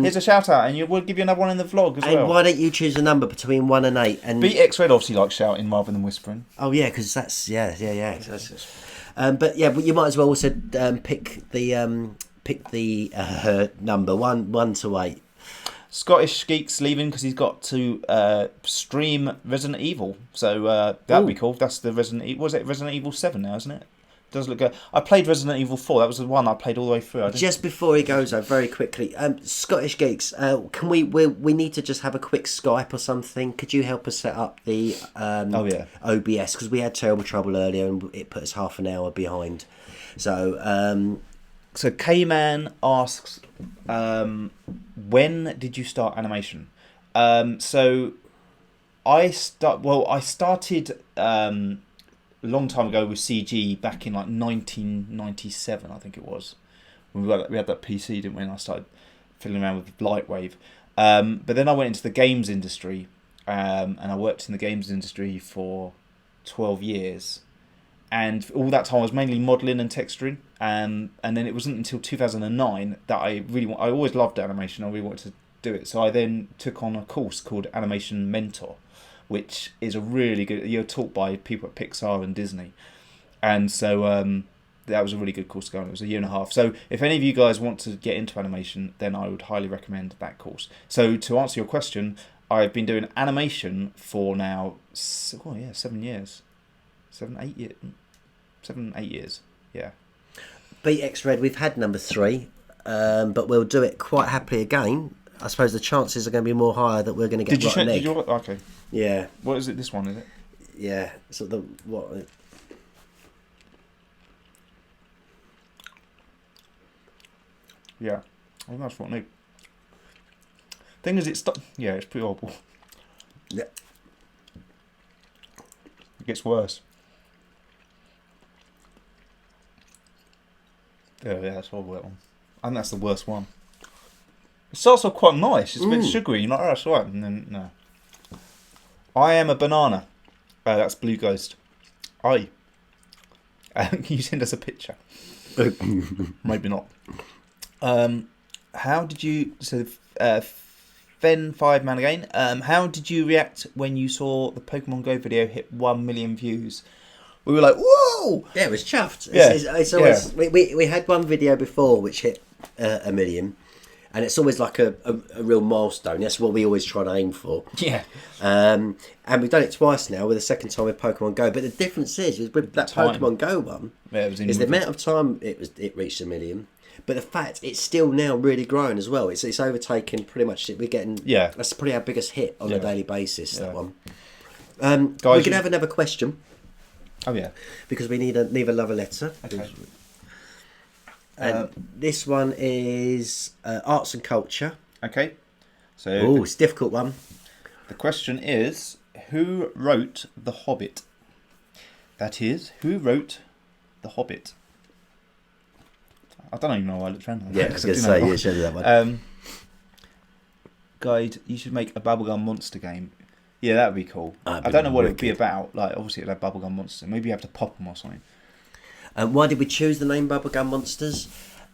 Here's a shout out, and we'll give you another one in the vlog as well. And why don't you choose a number between 1 and 8? And BX Red obviously likes shouting rather than whispering. Oh yeah, because that's yeah. But yeah, but you might as well also pick the number 1 to 8. Scottish Geek's leaving because he's got to stream Resident Evil, so that'd be cool. That's the Resident Evil. Was it Resident Evil 7 now, isn't it? Does look good. I played Resident Evil 4. That was the one I played all the way through. Just before he goes, though, very quickly, Scottish Geeks, can we need to just have a quick Skype or something? Could you help us set up the OBS, because we had terrible trouble earlier and it put us half an hour behind. So K-Man asks, when did you start animation? So I started a long time ago with CG back in like 1997, I think it was. We had that PC, didn't we? And I started fiddling around with Lightwave. But then I went into the games industry, and I worked in the games industry for 12 years. And all that time I was mainly modelling and texturing. And then it wasn't until 2009 that I always loved animation. I really wanted to do it. So I then took on a course called Animation Mentor, which is a really good. You're taught by people at Pixar and Disney, and so that was a really good course to go on. It was a year and a half. So if any of you guys want to get into animation, then I would highly recommend that course. So to answer your question, I've been doing animation for now 7 years, 8 years. Yeah. BX Red, we've had number 3, but we'll do it quite happily again. I suppose the chances are going to be more higher that we're going to get rotten egg. Okay. Yeah. What is it? This one, is it? Yeah. So what? Yeah. I think that's rotten egg. Thing is, it's pretty horrible. Yeah. It gets worse. Yeah, that's horrible, that one. I think that's the worst one. It starts off quite nice. It's a bit sugary. You're like, oh, that's right. And then, no. I am a banana. That's Blue Ghost. Can you send us a picture? Maybe not. How did you... So, Fen5 Man again. How did you react when you saw the Pokemon Go video hit 1 million views? We were like, whoa! Yeah, it was chuffed. Yeah. It's always, we had one video before which hit 1 million. And it's always like a real milestone. That's what we always try to aim for. Yeah. And we've done it twice now, with the second time with Pokemon Go. But the difference is with that Pokemon Go one, is the amount of time it reached 1 million. But the fact it's still now really growing as well. It's overtaken pretty much. We're getting that's probably our biggest hit on a daily basis. That one. Guys, we can have another question. Oh yeah, because we need a love letter. Okay. And this one is arts and culture. Okay. So it's a difficult one. The question is, who wrote The Hobbit? That is, who wrote The Hobbit? I don't even know why I looked around. Yeah, I was going to say, you should do that one. Guide, you should make a Bubblegummonster game. Yeah, that would be cool. I don't know what it would be about. Like, obviously, it'd have Bubblegummonster. Maybe you have to pop them or something. Why did we choose the name Bubblegummonsters?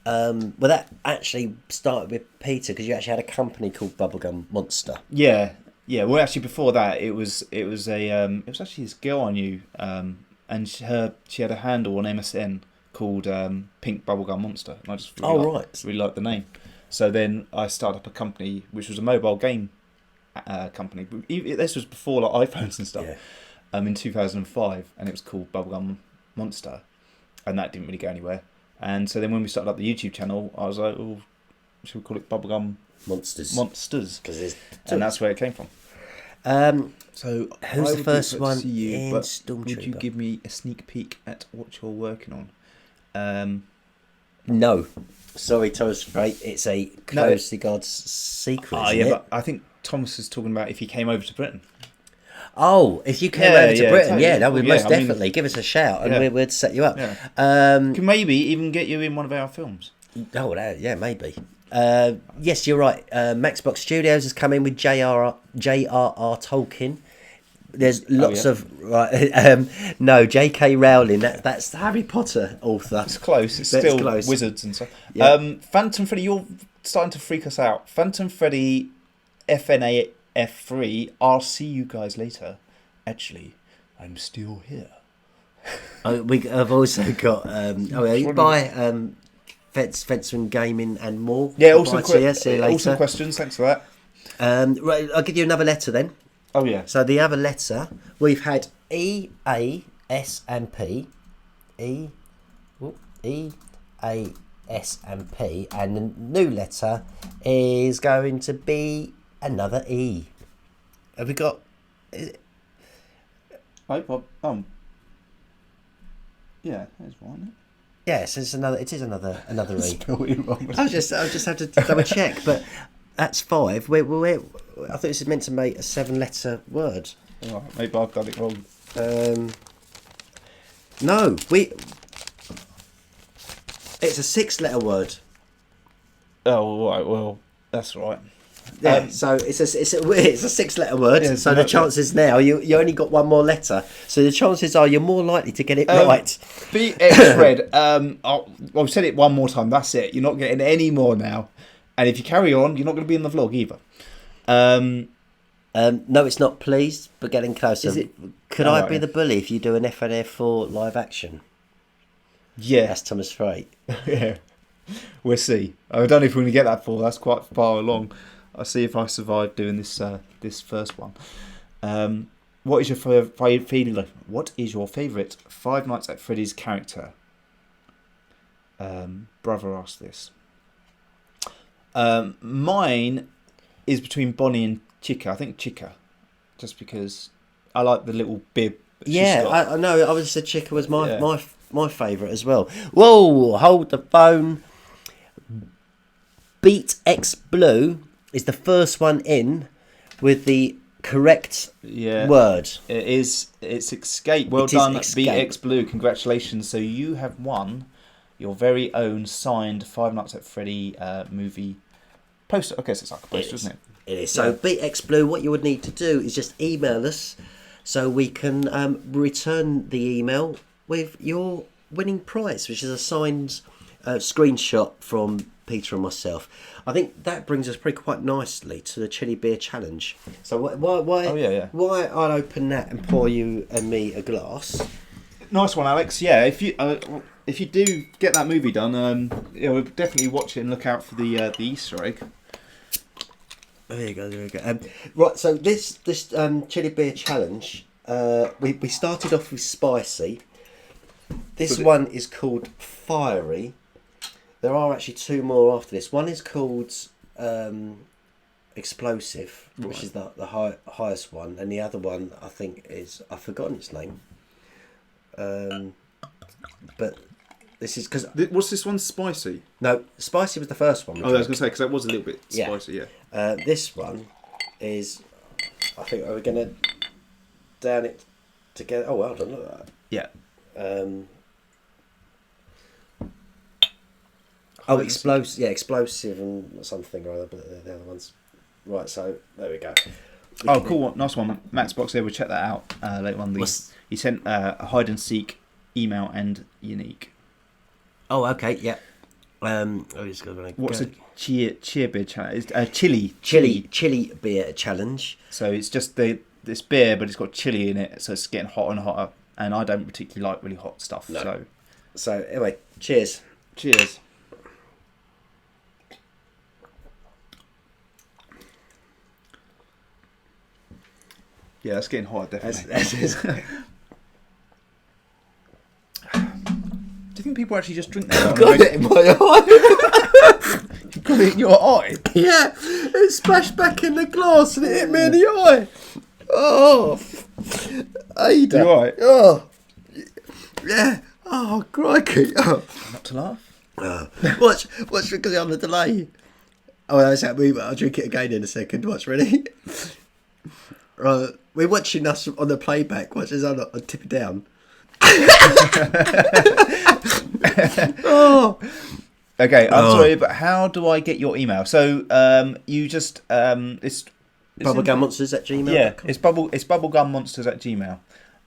Well, that actually started with Peter, because you actually had a company called Bubblegummonster. Yeah. Well, actually, before that, it was actually this girl I knew, and she had a handle on MSN called Pink Bubblegummonster, and I just really liked the name. So then I started up a company which was a mobile game company. This was before like iPhones and stuff. Yeah. In 2005, and it was called Bubblegummonster, and that didn't really go anywhere. And so then when we started up the YouTube channel, I was like, "Oh, should we call it Bubblegum Monsters?" And that's where it came from. So who's the first one you, in but Stormtrooper? would you give me a sneak peek at what you're working on? No. Sorry, Thomas Freight. It's a close to God's secret. Oh, yeah, but I think Thomas is talking about if he came over to Britain. Oh, if you came over to Britain, totally. that would most definitely give us a shout and we'd set you up. Yeah. Can maybe even get you in one of our films. Oh, yeah, maybe. Yes, you're right. Maxbox Studios has come in with J.R.R. Tolkien. There's lots of no J.K. Rowling. That's the Harry Potter author. It's close. It's still close. Wizards and stuff. Yeah. Phantom Freddy, you're starting to freak us out. Phantom Freddy, FNAF 3. I'll see you guys later. Actually, I'm still here. We have also got Fencer Gaming and more. Yeah, also awesome questions. Thanks for that. Right, I'll give you another letter then. Oh yeah. So the other letter we've had E A S and P, E A S and P, and the new letter is going to be another E. Have we got? Right, Bob. Yeah, that's right. Isn't it? Yes, it's another. It is another E. I'll just have to double check, but that's 5. I thought this is meant to make a 7-letter word. Oh, maybe I've got it wrong. No, it's a 6-letter word. Oh, right. Well, that's right. Yeah, so it's a 6-letter word. Yeah, so the chances now you only got one more letter. So the chances are you're more likely to get it right. BX Red. I've said it one more time. That's it. You're not getting any more now. And if you carry on, you're not going to be in the vlog either. No, it's not. Pleased, but getting closer. Could I be right. the bully if you do an FNAF 4 live action? Yeah, that's Thomas Freight. Yeah, we'll see. I don't know if we're going to get that far. That's quite far along. I'll see if I survive doing this first one. What is your What is your favourite Five Nights at Freddy's character? Brother asked this. Mine is between Bonnie and Chica. I think Chica, just because I like the little bib. Yeah, I know. I would have said Chica was my favourite as well. Whoa! Hold the phone. Beat X Blue is the first one in with the correct word. It is. It's Escape. Well done, BX Blue. Congratulations. So you have won your very own signed Five Nights at Freddy movie poster. I guess it's like a poster, isn't it? It is. So BX Blue, what you would need to do is just email us so we can return the email with your winning prize, which is a signed screenshot from Peter and myself. I think that brings us quite nicely to the Chilli Beer challenge. So why I'll open that and pour you and me a glass. Nice one, Alex. Yeah, if you do get that movie done, we'll definitely watch it and look out for the Easter egg. There you go. Right, so this Chilli Beer challenge, we started off with spicy. This one is called fiery. There are actually 2 more after this. One is called explosive, which is the highest one, and the other one I think is, I've forgotten its name. But this is because what's this one? Spicy? No, spicy was the first one. I was going to say because that was a little bit spicy. Yeah. This one is, I think, are we going to down it together? Oh well done, look at that. Yeah. Explosive. Yeah, explosive and something or other. But the other ones. Right. So there we go. Cool. Nice one. Matt's box there. We'll check that out later on. He sent a hide and seek email and unique. Oh, okay. Yeah. What's a cheer beer challenge? Chilli Beer challenge. So it's just this beer, but it's got chili in it, so it's getting hotter and hotter. And I don't particularly like really hot stuff. No. So anyway, cheers. Cheers. Yeah, that's getting hot, definitely. Do you think people actually just drink that? Got it in my eye. You got it in your eye? Yeah, it splashed back in the glass and it hit me in the eye. Oh, Ada. You alright? Oh, yeah. Oh, crikey. Oh. Not to laugh. Watch because I'm on the delay. Oh, that's how I'll drink it again in a second. Watch, ready? Right, we're watching us on the playback. Watch as I'll tip it down. Oh. Okay, I'm sorry, but how do I get your email? So, you just it's Bubblegummonsters@gmail.com. Yeah, it's bubblegummonsters@gmail.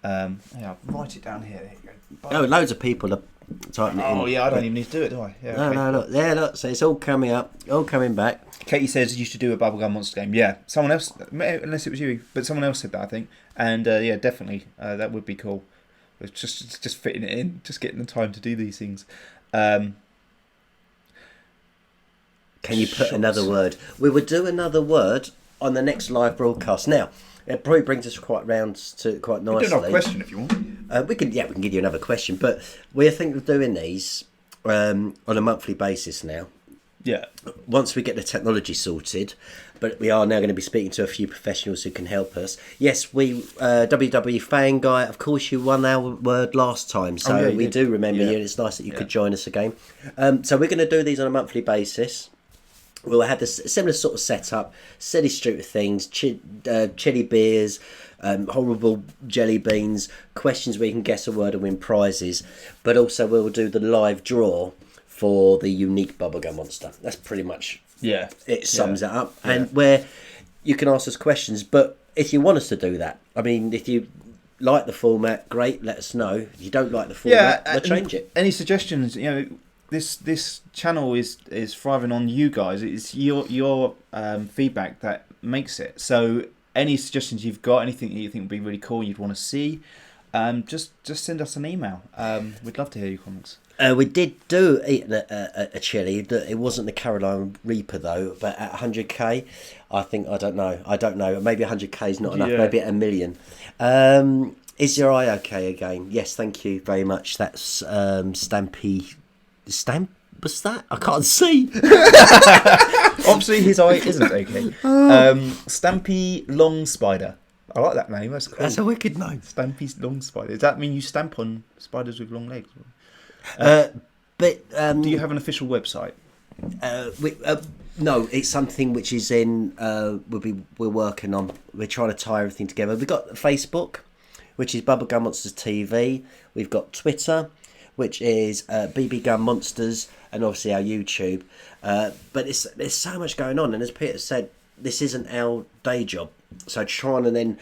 Yeah, write it down here. There you go. Oh, loads of people are typing it in. Oh yeah, I don't even need to do it, do I? Yeah, no, okay. no, look, yeah, look. So it's all coming up, all coming back. Katie says you should do a Bubblegum Monster game. Yeah, someone else, unless it was you, but someone else said that, I think. And yeah, definitely, that would be cool. It's just fitting it in, just getting the time to do these things. Can you put another word? We would do another word on the next live broadcast. Now, it probably brings us quite round to quite nicely. We do another question if you want. We can give you another question, but we're thinking of doing these on a monthly basis now. Yeah. Once we get the technology sorted, but we are now going to be speaking to a few professionals who can help us. Yes, we WWE Fan Guy. Of course, you won our word last time, so we do remember you, and it's nice that you could join us again. So we're going to do these on a monthly basis. We'll have this similar sort of setup, silly street of things, chilli beers, horrible jelly beans, questions where you can guess a word and win prizes. But also we'll do the live draw for the unique Bubblegum Monster. That's pretty much it sums it up. And where you can ask us questions, but if you want us to do that, I mean, if you like the format, great, let us know. If you don't like the format, we'll change it. Any suggestions, this channel is thriving on you guys. It's your feedback that makes it. So any suggestions you've got, anything that you think would be really cool, you'd want to see, just send us an email. We'd love to hear your comments. We did do a chili. It wasn't the Carolina Reaper though, but at 100k, I don't know. Maybe 100k is not enough. Maybe at 1 million. Is your eye okay again? Yes, thank you very much. That's Stampy. What's that? I can't see. Obviously, his eye isn't okay. Stampy Long Spider. I like that name. That's cool. That's a wicked name. Stampy Long Spider. Does that mean you stamp on spiders with long legs? Do you have an official website? No, it's something which is in. We're working on. We're trying to tie everything together. We've got Facebook, which is Bubblegum Monsters TV. We've got Twitter, which is BB Gun Monsters, and obviously our YouTube. But there's so much going on, and as Peter said, this isn't our day job. So trying to then,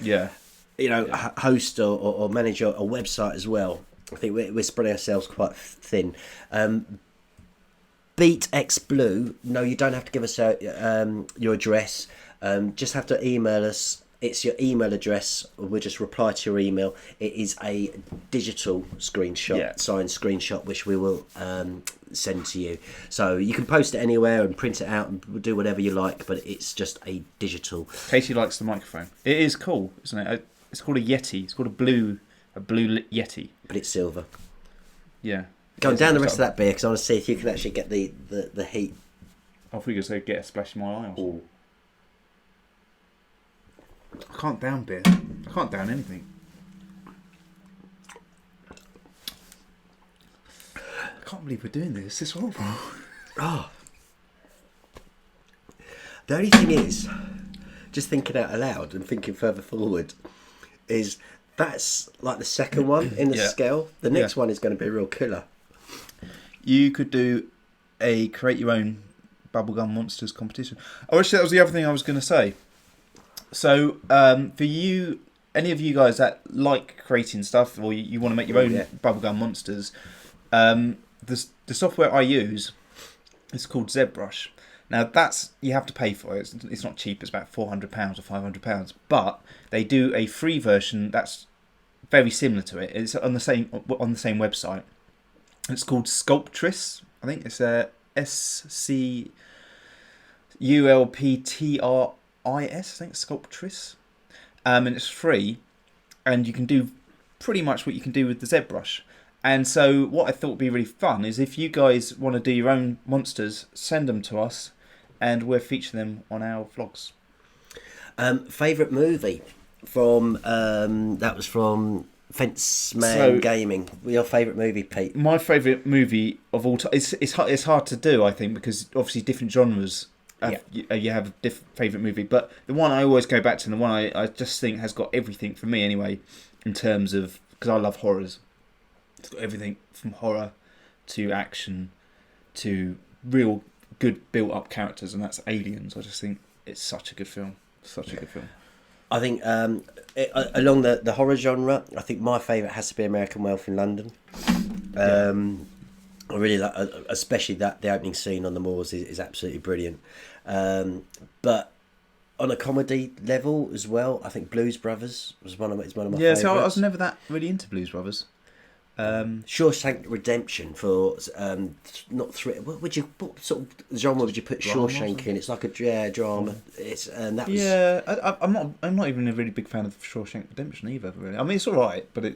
host or manage a website as well. I think we're spreading ourselves quite thin. Beat X Blue. No, you don't have to give us your address. Just have to email us. It's your email address. We'll just reply to your email. It is a digital screenshot, signed screenshot, which we will send to you. So you can post it anywhere and print it out and do whatever you like, but it's just a digital. Katie likes the microphone. It is cool, isn't it? It's called a Yeti. It's called a blue Yeti. But it's silver. Yeah. Go on, down the rest of that beer, because I want to see if you can actually get the heat. I thought you were going to say get a splash in my eye. Ooh. I can't down beer. I can't down anything. I can't believe we're doing this. This is horrible. Oh. The only thing is, just thinking out aloud and thinking further forward, is that's like the second one in the scale. The next one is going to be a real killer. You could do a create your own Bubblegum Monsters competition. Oh, actually, that was the other thing I was going to say. So, for you, any of you guys that like creating stuff, or you want to make your own Bubblegum Monsters, the software I use is called ZBrush. Now, you have to pay for it. It's not cheap. It's about £400 or £500. But they do a free version that's very similar to it. It's on the same website. It's called Sculptris. I think it's SCULPTRIS. I think Sculptris. And it's free, and you can do pretty much what you can do with the ZBrush. And so what I thought would be really fun is if you guys want to do your own monsters, send them to us, and we'll feature them on our vlogs. Favourite movie? from that was from Fence Man Gaming. Your favourite movie, Pete? My favourite movie of all time. It's hard to do, I think, because obviously different genres. You have a different favourite movie, but the one I always go back to, and the one I just think has got everything for me anyway, in terms of, because I love horrors. It's got everything from horror to action to real good built-up characters, and that's Aliens. I just think it's such a good film. Such a good film. I think along the horror genre, I think my favourite has to be American Wealth in London. I really like, especially that the opening scene on the moors is absolutely brilliant. But on a comedy level as well, I think Blues Brothers is one of my favourites. Yeah, so I was never that really into Blues Brothers. Shawshank Redemption for not three. What sort of genre would you put Shawshank in? It's like a drama. It's that was. Yeah, I'm not even a really big fan of Shawshank Redemption either. Really, I mean it's all right, but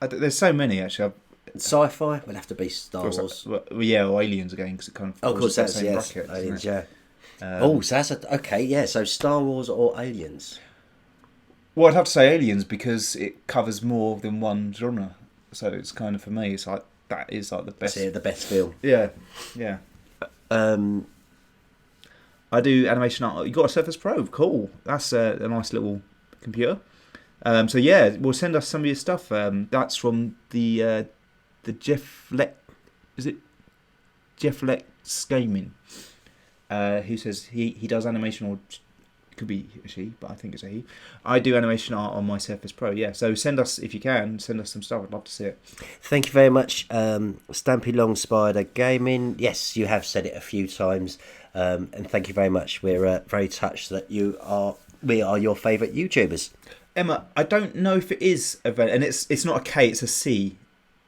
there's so many actually. Sci-fi would have to be Star Wars. Well, yeah, or Aliens again, because it kind of. Oh, of course, that's bracket, Aliens. Yeah. So that's okay. Yeah, so Star Wars or Aliens. Well, I'd have to say Aliens because it covers more than one genre. So it's kind of, for me, it's like that is like the best. The best film. Yeah. I do animation art. You got a Surface Pro, cool. That's a nice little computer. So yeah, well, send us some of your stuff. That's from the Jeff Leck. Is it Jeff Leck's Gaming? Who says he does animation, or it could be a she, but I think it's a he. I do animation art on my Surface Pro, yeah. So send us, if you can, send us some stuff. I'd love to see it. Thank you very much, Stampy Long Spider Gaming. Yes, you have said it a few times, and thank you very much. We're very touched that we are your favourite YouTubers. Emma, I don't know if it is available, and it's not a K, it's a C.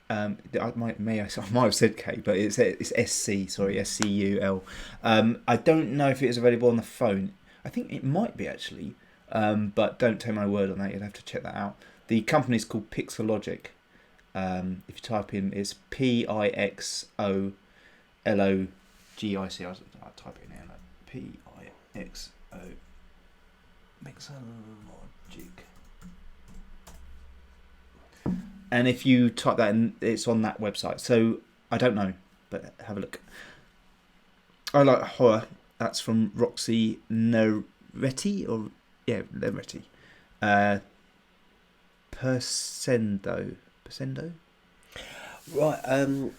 I might have said K, but it's SC. Sorry, SCUL. I don't know if it is available on the phone. I think it might be actually, but don't take my word on that. You'd have to check that out. The company is called Pixelogic. If you type in, it's PIXOLOGIC. I'll type it in here. PIXO Pixelogic. And if you type that in, it's on that website. So I don't know, but have a look. I like horror. That's from Roxy Neretti, or Neretti. Persendo. Right.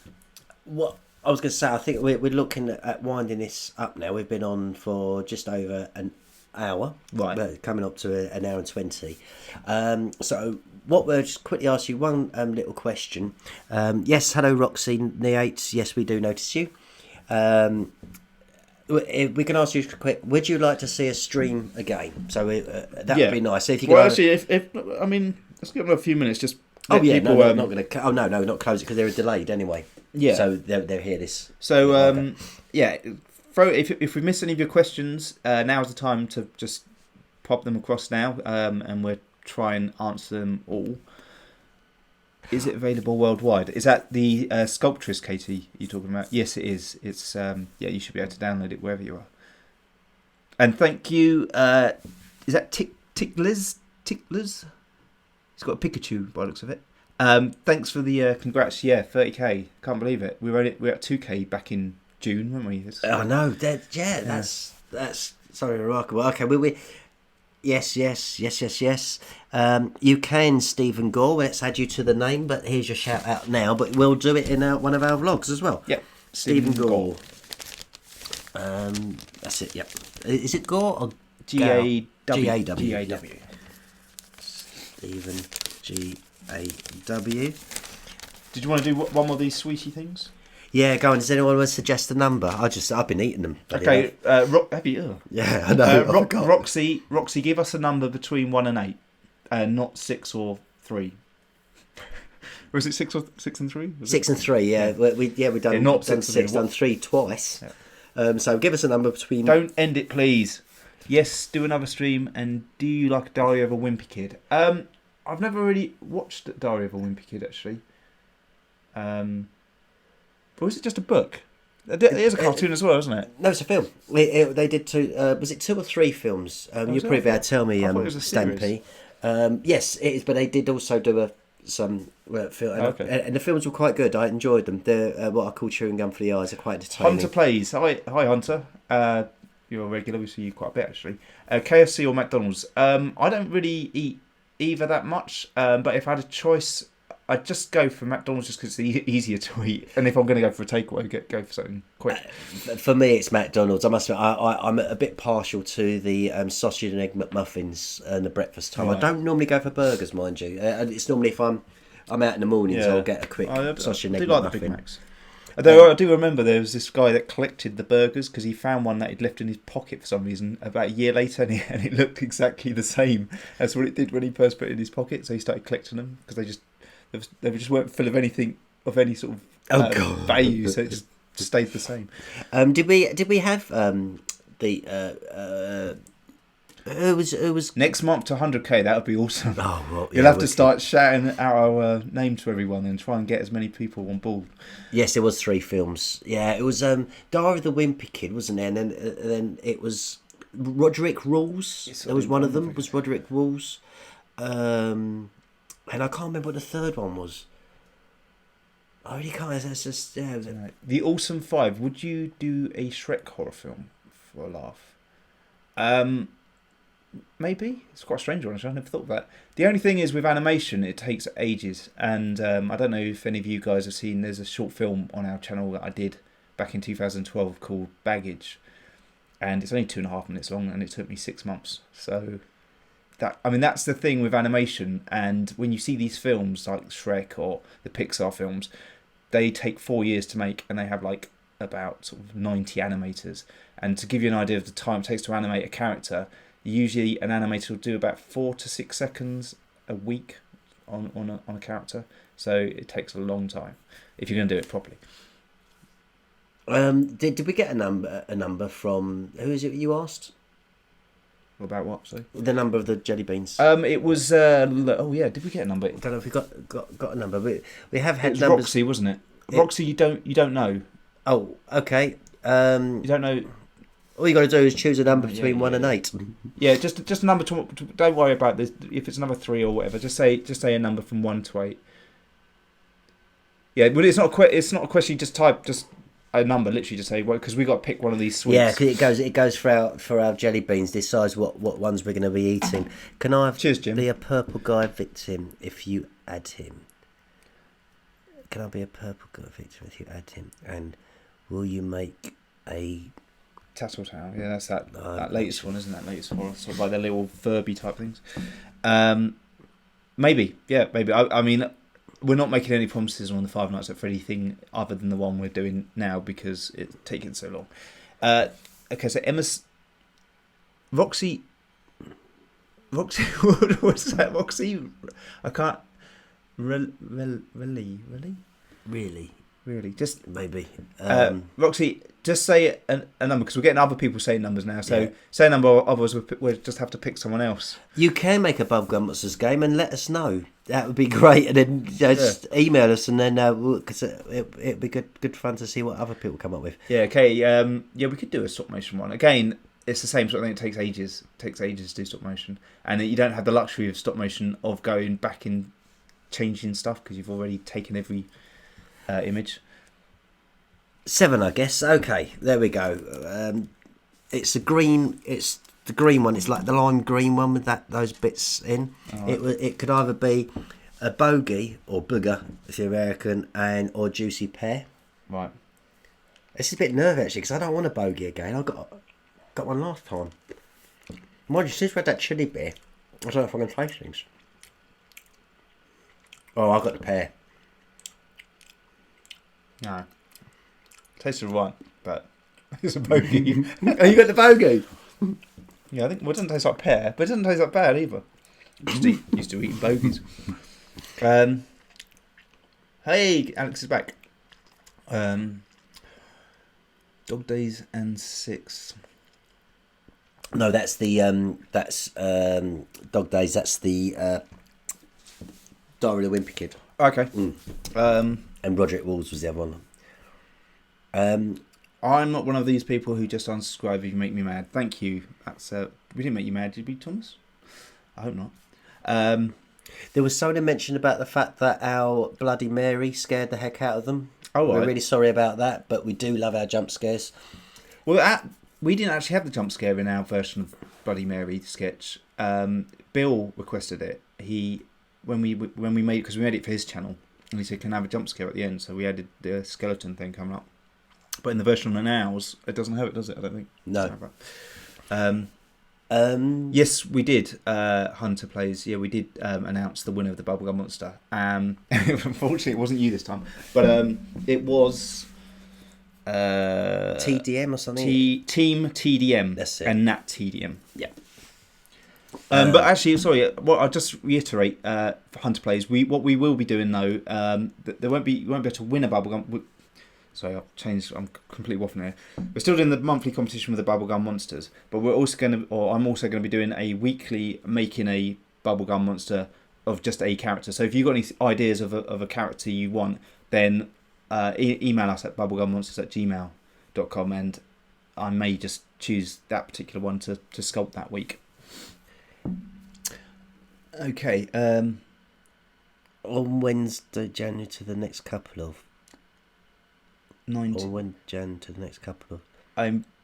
What I was going to say, I think we're looking at winding this up now. We've been on for just over an hour. Right. Coming up to an hour and 20. So what we'll just quickly ask you one little question. Yes, hello Roxy Neates. Yes, we do notice you. We can ask you quick. Would you like to see us stream again? So that would be nice. So if you actually, if I mean, let's give them a few minutes. Just people, no, not going to. Oh no, not close it because they're delayed anyway. Yeah. So they'll hear this. So if we missed any of your questions, now's the time to just pop them across now, and we'll try and answer them all. Is it available worldwide? Is that the Sculptress, Katie, you're talking about? Yes, it is. It's you should be able to download it wherever you are. And thank you. Is that Ticklers? Ticklers? It's got a Pikachu by the looks of it. Thanks for the congrats. Yeah, 30k. Can't believe it. We were at 2k back in June, weren't we? I know. That's sorry, remarkable. Okay, we. Yes. You can, Stephen Gore. Let's add you to the name, but here's your shout out now. But we'll do it in one of our vlogs as well. Yep. Stephen Gore. That's it. Yep. Is it Gore or G-A-W? G-A-W. Stephen G-A-W. Did you want to do one more of these sweetie things? Yeah, go on. Does anyone want to suggest a number? I've been eating them. Okay, have you? Yeah, I know. Roxy, give us a number between 1 and 8, not 6 or 3. Or is it 6 and 3? 6 and 3. Yeah, we've done not done 6, done 3 twice. Yeah. So give us a number between. Don't end it, please. Yes, do another stream. And do you like Diary of a Wimpy Kid? I've never really watched Diary of a Wimpy Kid actually. Or is it just a book? It is a cartoon as well, isn't it? No, it's a film. They did 2. Was it 2 or 3 films? You'll probably be able to tell me, Stampy. Yes, it is. But they did also do some film, and the films were quite good. I enjoyed them. They're what I call chewing gum for the eyes. Are quite entertaining. Hunter plays. Hi Hunter. You're a regular. We see you quite a bit actually. KFC or McDonald's? I don't really eat either that much. But if I had a choice, I'd just go for McDonald's just because it's easier to eat. And if I'm going to go for a takeaway, go for something quick. For me, it's McDonald's. I must admit, I'm a bit partial to the sausage and egg McMuffins and the breakfast time. Right. I don't normally go for burgers, mind you. It's normally if I'm out in the mornings, I'll get a quick sausage and egg McMuffin. I do like the Big Macs. Although I do remember there was this guy that collected the burgers because he found one that he'd left in his pocket for some reason about a year later, and it looked exactly the same as what it did when he first put it in his pocket. So he started collecting them because they just weren't full of anything of any sort of value, so it just stayed the same. Did we have who was next month to 100k? That would be awesome. Oh, well, You'll have to start shouting our name to everyone and try and get as many people on board. Yes, it was 3 films. Yeah, it was Diary of the Wimpy Kid, wasn't it? And then it was Roderick Rules. Yes, there was one of them. Was Roderick Rules. And I can't remember what the third one was. I really can't. It's just The Awesome Five. Would you do a Shrek horror film for a laugh? Maybe. It's quite a strange one. I never thought of that. The only thing is with animation, it takes ages. And I don't know if any of you guys have seen. There's a short film on our channel that I did back in 2012 called Baggage, and it's only 2.5 minutes long, and it took me 6 months. So. That's the thing with animation, and when you see these films like Shrek or the Pixar films, they take 4 years to make, and they have like about sort of 90 animators. And to give you an idea of the time it takes to animate a character, usually an animator will do about 4 to 6 seconds a week on a character. So it takes a long time if you're going to do it properly. Did we get a number from who is it you asked? About what? Sorry? The number of the jelly beans. It was. Did we get a number? I don't know if we got a number. We have had it was numbers. Roxy, wasn't it? Roxy, you don't know. Oh, okay. You don't know. All you got to do is choose a number between 1 and 8. Yeah, just a number. Don't worry about this. If it's number 3 or whatever, just say a number from 1 to 8. Yeah, but it's not a question. You just type a number, literally just say, well, because we got to pick one of these sweets. Yeah, because it goes for our jelly beans. Decides what ones we're going to be eating. Can I be a purple guy victim if you add him? Can I be a purple guy victim if you add him? And will you make a Tattletale? Yeah, that's that latest one, isn't that latest one? Sort of like the little Furby type things. Maybe. I mean. We're not making any promises on the Five Nights at Freddy thing other than the one we're doing now because it's taking so long. Okay, so Roxy, what's that? Roxy, I can't. Really, just maybe. Roxy, just say a number because we're getting other people saying numbers now. So say a number, otherwise we'll just have to pick someone else. You can make a Bubblegummonsters game and let us know. That would be great, and then just email us, and then because it'd be good fun to see what other people come up with. Yeah, okay. We could do a stop motion one. Again, it's the same sort of thing. It takes ages. It takes ages to do stop motion, and you don't have the luxury of stop motion of going back and changing stuff because you've already taken every image. 7, I guess. Okay, there we go. It's the green. It's the green one. It's like the lime green one with those bits in. Oh, it could either be a bogey or booger if you're American, or juicy pear. Right. It's a bit nervy actually because I don't want a bogey again. I got one last time. Mind you, since we had that chili beer, I don't know if I can taste things. Oh, I got the pear. No. Tasted right, but it's a bogey. Oh, you got the bogey? Yeah, I think it doesn't taste like pear, but it doesn't taste like bad either. Used to eating bogies. Hey, Alex is back. Dog Days and 6. No, that's the Dog Days. That's the Diary of the Wimpy Kid. Okay. And Roderick Rules was the other one. I'm not one of these people who just unsubscribe if you make me mad. Thank you. That's we didn't make you mad, did we, Thomas? I hope not. There was someone who mentioned about the fact that our Bloody Mary scared the heck out of them. Oh, we're really sorry about that, but we do love our jump scares. Well, we didn't actually have the jump scare in our version of Bloody Mary sketch. Bill requested it. When we made, because we made it for his channel, and he said, "Can I have a jump scare at the end?" So we added the skeleton thing coming up. But in the version on ours, it doesn't have it, does it? I don't think. No. Yes, we did. Hunter Plays. Yeah, we did announce the winner of the Bubblegum Monster. Unfortunately, it wasn't you this time, but it was TDM or something. Team TDM. That's it. And Nat TDM. Yeah. But actually, sorry. Well, I'll just reiterate for Hunter Plays. What we will be doing though, you won't be able to win a bubblegum. Sorry, I've changed. I'm completely waffling here. We're still doing the monthly competition with the Bubblegummonsters, but I'm also going to be doing a weekly making a Bubblegum Monster of just a character. So if you've got any ideas of a character you want, then email us at bubblegummonsters@gmail.com, and I may just choose that particular one to sculpt that week. Okay. On Wednesday, January to the next couple of. 19. Or when Jan to the next couple of.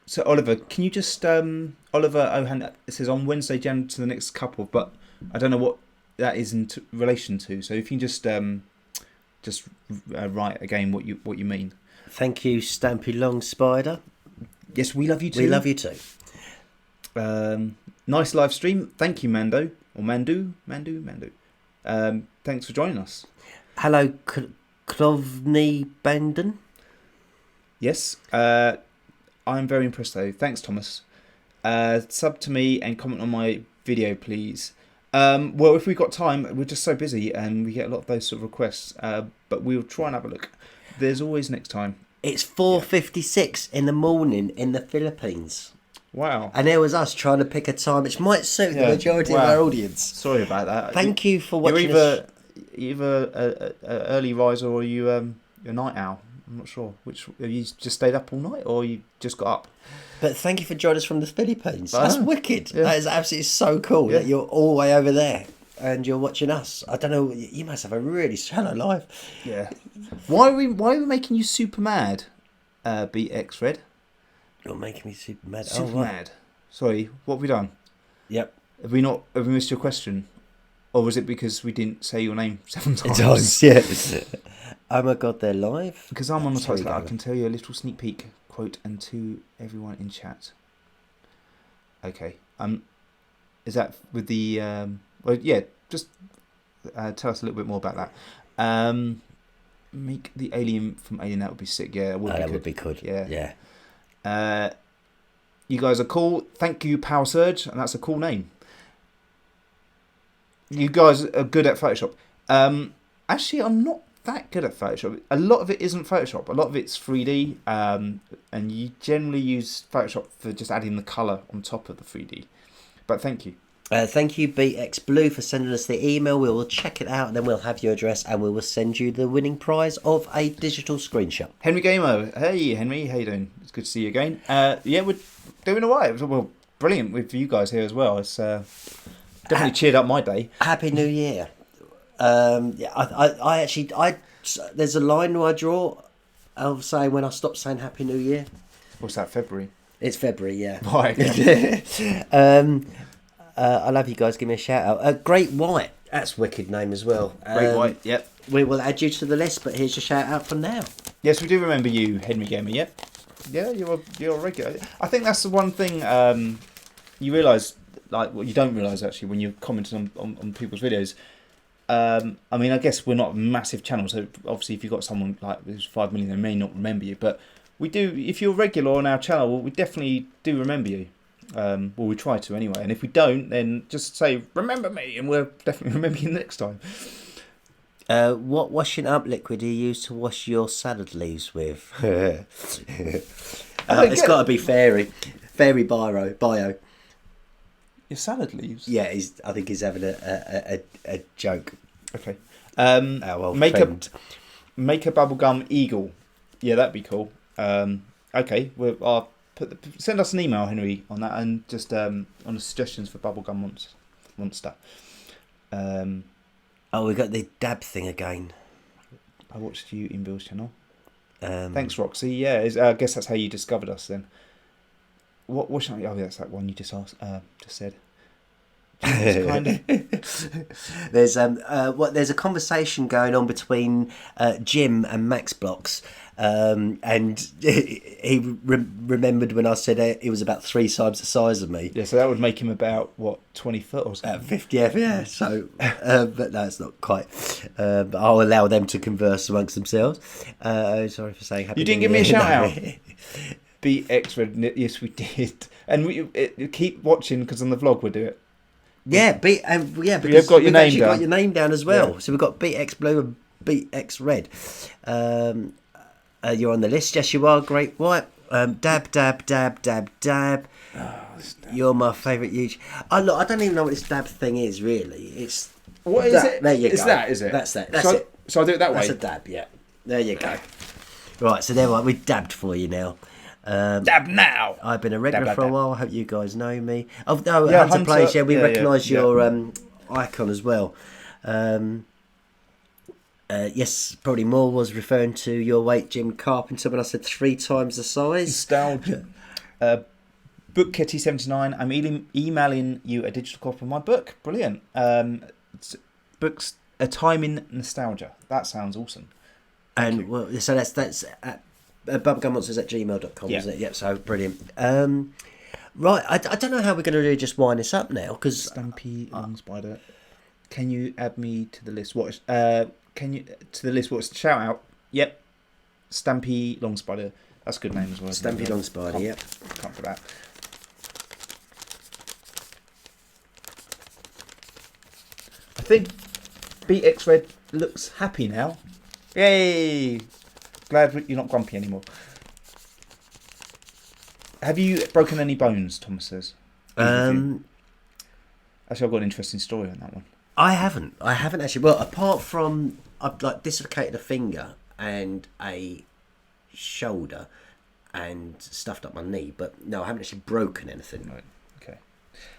So Oliver, can you just Oliver Ohan? It says on Wednesday, Jan to the next couple, but I don't know what that is in relation to. So if you can just write again what you mean. Thank you, Stampy Long Spider. Yes, we love you too. We love you too. Nice live stream. Thank you, Mando or Mandu. Thanks for joining us. Hello, Klovny Banden. Yes, I'm very impressed though. Thanks, Thomas. Sub to me and comment on my video, please. Well, if we've got time, we're just so busy and we get a lot of those sort of requests. But we'll try and have a look. There's always next time. It's 4:56 in the morning in the Philippines. Wow. And there was us trying to pick a time which might suit the majority of our audience. Sorry about that. Thank you for watching. You're either a early riser or you a night owl. I'm not sure which. Have you just stayed up all night or you just got up? But thank you for joining us from the Philippines. That's wicked. Yeah. That is absolutely so cool that you're all the way over there and you're watching us. I don't know. You must have a really shallow life. Yeah. Why are we making you super mad? BX Red. You're making me super mad. Super mad. Sorry. What have we done? Yep. Have we missed your question? Or was it because we didn't say your name 7 times? It does, yes. Oh my God, they're live. Because I'm on the toilet, I can tell you a little sneak peek quote and to everyone in chat. Okay. Is that with the well? Yeah. Just tell us a little bit more about that. Make the alien from Alien. That would be sick. Yeah, that would be good. Yeah. You guys are cool. Thank you, Power Surge, and that's a cool name. You guys are good at Photoshop. Actually, I'm not that good at Photoshop. A lot of it isn't Photoshop. A lot of it's 3D, and you generally use Photoshop for just adding the colour on top of the 3D. But thank you. Thank you, BX Blue, for sending us the email. We will check it out, and then we'll have your address, and we will send you the winning prize of a digital screenshot. Henry Gamer. Hey, Henry. How you doing? It's good to see you again. Yeah, we're doing all right. Well, brilliant with you guys here as well. It's definitely cheered up my day. Happy New Year. I actually there's a line I draw of saying when I stop saying Happy New Year. What's that, February? It's February, yeah. Right. I love you guys. Give me a shout out. Great White. That's a wicked name as well. Great White, yep. We will add you to the list, but here's your shout out for now. Yes, we do remember you, Henry Gamer, yep. Yeah, you're a regular. I think that's the one thing you realise, like, well, you don't realise actually when you're commenting on people's videos. I mean, I guess we're not a massive channel, so obviously if you've got someone like who's 5 million, they may not remember you, but we do. If you're regular on our channel, we definitely do remember you. Well, we try to anyway, and if we don't, then just say remember me, and we'll definitely remember you next time. What washing up liquid do you use to wash your salad leaves with? It's got to be fairy bio. Your salad leaves? Yeah, I think he's having a joke. Okay. Well, make a bubblegum eagle. Yeah, that'd be cool. Okay, I'll send us an email, Henry, on that, and just on the suggestions for Bubblegum Monster. We got the dab thing again. I watched you in Bill's channel. Thanks, Roxy. Yeah, I guess that's how you discovered us then. What should I? Oh, yeah, that's that one you just asked. Just said. Kind of. There's there's a conversation going on between Jim and Max Blocks, and he remembered when I said he was about 3 times the size of me. Yeah, so that would make him about what, 20 foot or something. 50, yeah. So, but no, it's not quite. But I'll allow them to converse amongst themselves. Sorry for saying happy. You didn't give me a shout out. BX Red, yes, we did, and we keep watching because on the vlog we'll do it. Yeah, because you've got your name down. Got your name down as well. Yeah. So we've got BX Blue and BX Red. You're on the list. Yes, you are. Great White. Dab. Oh, you're my favourite YouTube. Look, I don't even know what this dab thing is really. It's what is it? There you go. Is that? Is it? That's that. That's it. So I do it that way. That's a dab. Yeah. There you go. Right. So there we dabbed for you now. Dab now. I've been a regular for a while. I hope you guys know me. Oh no, yeah, Hunter Plays. Yeah, we recognise your icon as well. Yes, probably more was referring to your weight, Jim Carpenter, when I said 3 times the size. Nostalgia. Book Kitty 79. I'm emailing you a digital copy of my book. Brilliant. Books A Time in Nostalgia. That sounds awesome. And well, so that's at bubblegummonsters@gmail.com, isn't it? Yep. So brilliant. Right, I don't know how we're going to really just wind this up now because Stampy Long Spider. Can you add me to the list? What? Can you to the list? What's the shout out? Yep. Stampy Long Spider. That's a good name as well. Stampy Long Spider. Yep. Can't for that. I think BX Red looks happy now. Yay! Glad you're not grumpy anymore. Have you broken any bones, Thomas says? Actually, I've got an interesting story on that one. I haven't actually. Well, apart from I've like dislocated a finger and a shoulder and stuffed up my knee, but no, I haven't actually broken anything. Right. Okay.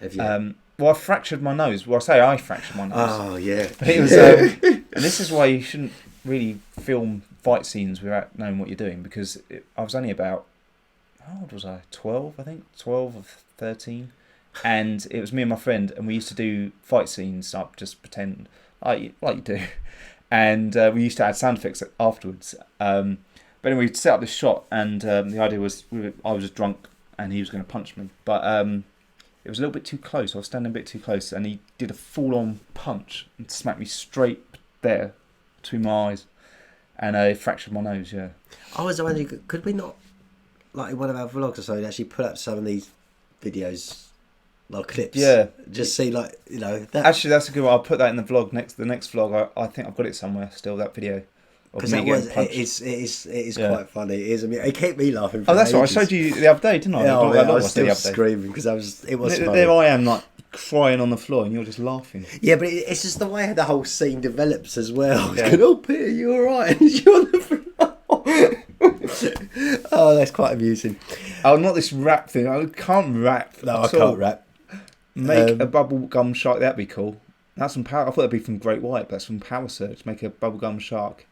Have you? Well, I fractured my nose. Well, I fractured my nose. Oh yeah. But it was, and this is why you shouldn't really film fight scenes without knowing what you're doing, because I was only about, how old was I? 12, I think, 12 or 13, and it was me and my friend, and we used to do fight scenes up, just pretend like you do, and we used to add sound effects afterwards. But anyway, we set up this shot, and the idea was I was just drunk, and he was going to punch me, but it was a little bit too close. I was standing a bit too close, and he did a full-on punch and smacked me straight there between my eyes, and I fractured my nose. Yeah. I was wondering, could we not, like in one of our vlogs or so, actually put up some of these videos, like clips? Yeah. Just see, like, you know. That... Actually, that's a good one. I'll put that in the vlog the next vlog. I think I've got it somewhere still. That video. Because it is quite funny. It is. I mean, it kept me laughing. Oh, that's right. I showed you the other day, didn't I? Yeah, I was still screaming because it was funny. There I am, like crying on the floor, and you're just laughing. Yeah, but it's just the way the whole scene develops as well. Yeah. Going, oh, Peter, you all right? And you're on the floor. Oh, that's quite amusing. Oh, not this rap thing. I can't rap. No, I can't rap. Make a bubblegum shark. That'd be cool. That's from Power. I thought that'd be from Great White, but that's from Power Search. Make a bubblegum shark.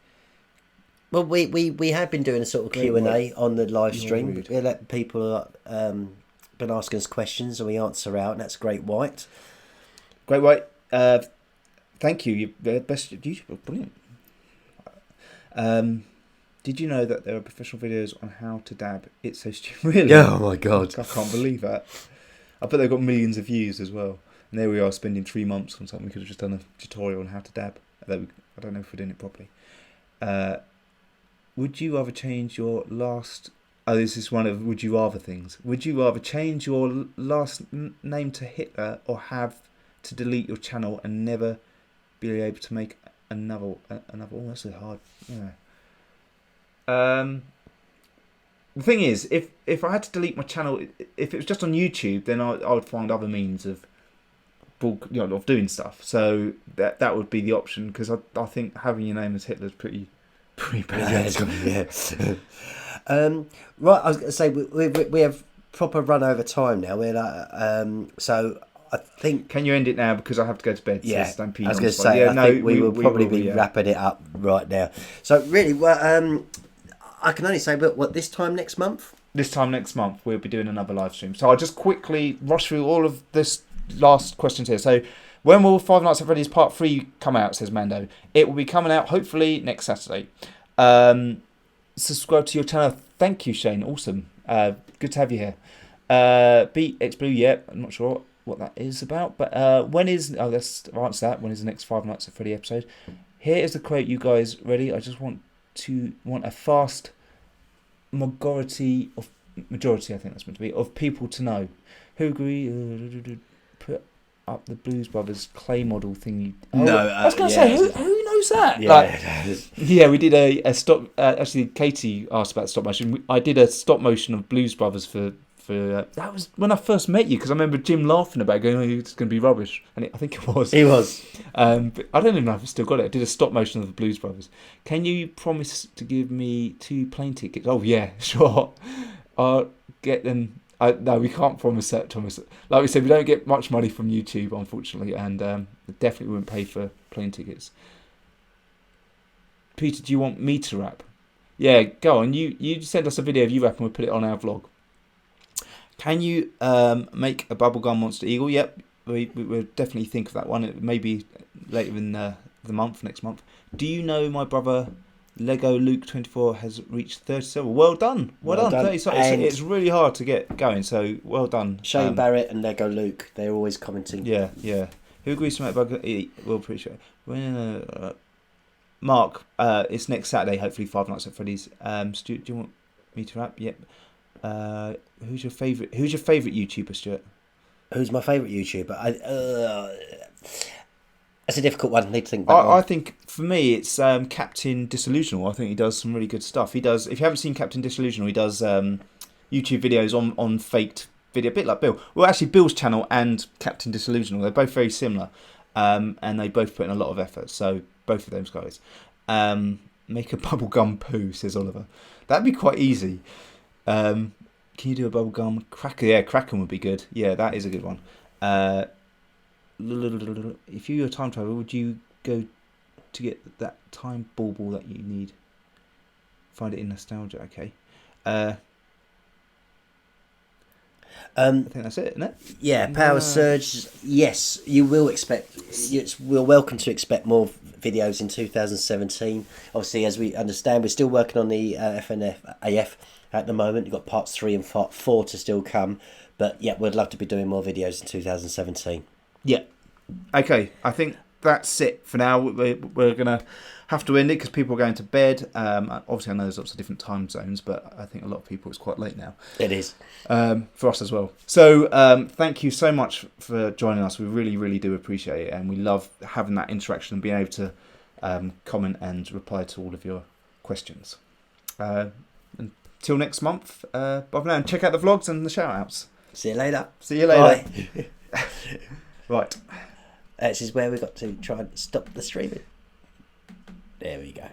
Well, we have been doing a sort of Q&A on the live stream. We let people been asking us questions and we answer out, and that's Great White. Great White, thank you. You're the best YouTuber. Brilliant. Did you know that there are professional videos on how to dab? It's so stupid. Really? Oh my god! I can't believe that. I bet they've got millions of views as well. And there we are spending 3 months on something. We could have just done a tutorial on how to dab. I don't know if we're doing it properly. Would you rather change your last... Oh, this is one of would you rather things. Would you rather change your last name to Hitler or have to delete your channel and never be able to make another... Oh, that's a hard... Yeah. The thing is, if I had to delete my channel, if it was just on YouTube, then I would find other means of doing stuff. So that would be the option, because I think having your name as Hitler is pretty bad. Yeah. Right, I was going to say we have proper run over time now. We're so I think. Can you end it now because I have to go to bed? Yeah, I was going to say. I think we will probably be wrapping it up right now. So really, well, I can only say, but this time next month? This time next month, we'll be doing another live stream. So I'll just quickly rush through all of this last questions here. So when will Five Nights at Freddy's Part 3 come out, says Mando? It will be coming out hopefully next Saturday. Subscribe to your channel. Thank you, Shane. Awesome. Good to have you here. Beat X Blue, yeah, I'm not sure what that is about. But when is... Oh, let's answer that. When is the next Five Nights at Freddy episode? Here is the quote. You guys ready? I just want a fast... majority, I think that's meant to be, of people to know. Who agree? Put up the Blues Brothers clay model thing. No, I was going to say, who knows that? Yeah, we did a stop. Actually, Katie asked about stop motion. I did a stop motion of Blues Brothers for that was when I first met you, because I remember Jim laughing about it, going, "Oh, it's going to be rubbish," and I think it was. He was. But I don't even know if I've still got it. I did a stop motion of the Blues Brothers. Can you promise to give me 2 plane tickets? Oh yeah, sure. I'll get them. No, we can't promise that, Thomas. Like we said, we don't get much money from YouTube, unfortunately, and definitely wouldn't pay for plane tickets. Peter, do you want me to rap? Yeah, go on. You send us a video of you rapping. We'll put it on our vlog. Can you make a Bubblegum Monster Eagle? Yep, we'll definitely think of that one. It may be later in the month, next month. Do you know my brother Lego Luke 24 has reached 37? Well done. 37. It's really hard to get going, so well done. Shane Barrett and Lego Luke, they're always commenting. Yeah. Who agrees to make Bug? We'll appreciate it. Mark, it's next Saturday, hopefully, Five Nights at Freddy's. Stuart, do you want me to rap? Yep. Who's your favourite YouTuber, Stuart? Who's my favourite YouTuber? That's a difficult one. I need to think about. I think for me it's Captain Disillusional. I think he does some really good stuff. He does. If you haven't seen Captain Disillusional, he does YouTube videos on faked video, a bit like Bill. Well, actually, Bill's channel and Captain Disillusional, they're both very similar, and they both put in a lot of effort. So both of those guys. Make a bubblegum poo, says Oliver. That'd be quite easy. Can you do a bubblegum cracker? Yeah, Kraken would be good. Yeah, that is a good one. If you were a time traveler, would you go to get that time bauble that you need? Find it in nostalgia. Okay. I think that's it, isn't it? Yeah, Power Surge. Yes, you will expect. We're welcome to expect more videos in 2017. Obviously, as we understand, we're still working on the FNAF at the moment. You've got parts 3 and 4 to still come. But yeah, we'd love to be doing more videos in 2017. Yeah. Okay, I think that's it for now. We're going to have to end it because people are going to bed. Obviously, I know there's lots of different time zones, but I think a lot of people, it's quite late now. It is. For us as well. So thank you so much for joining us. We really, really do appreciate it. And we love having that interaction and being able to comment and reply to all of your questions. Until next month, bye for now. And check out the vlogs and the shout-outs. See you later. Bye. Right. This is where we got to try and stop the streaming. There we go.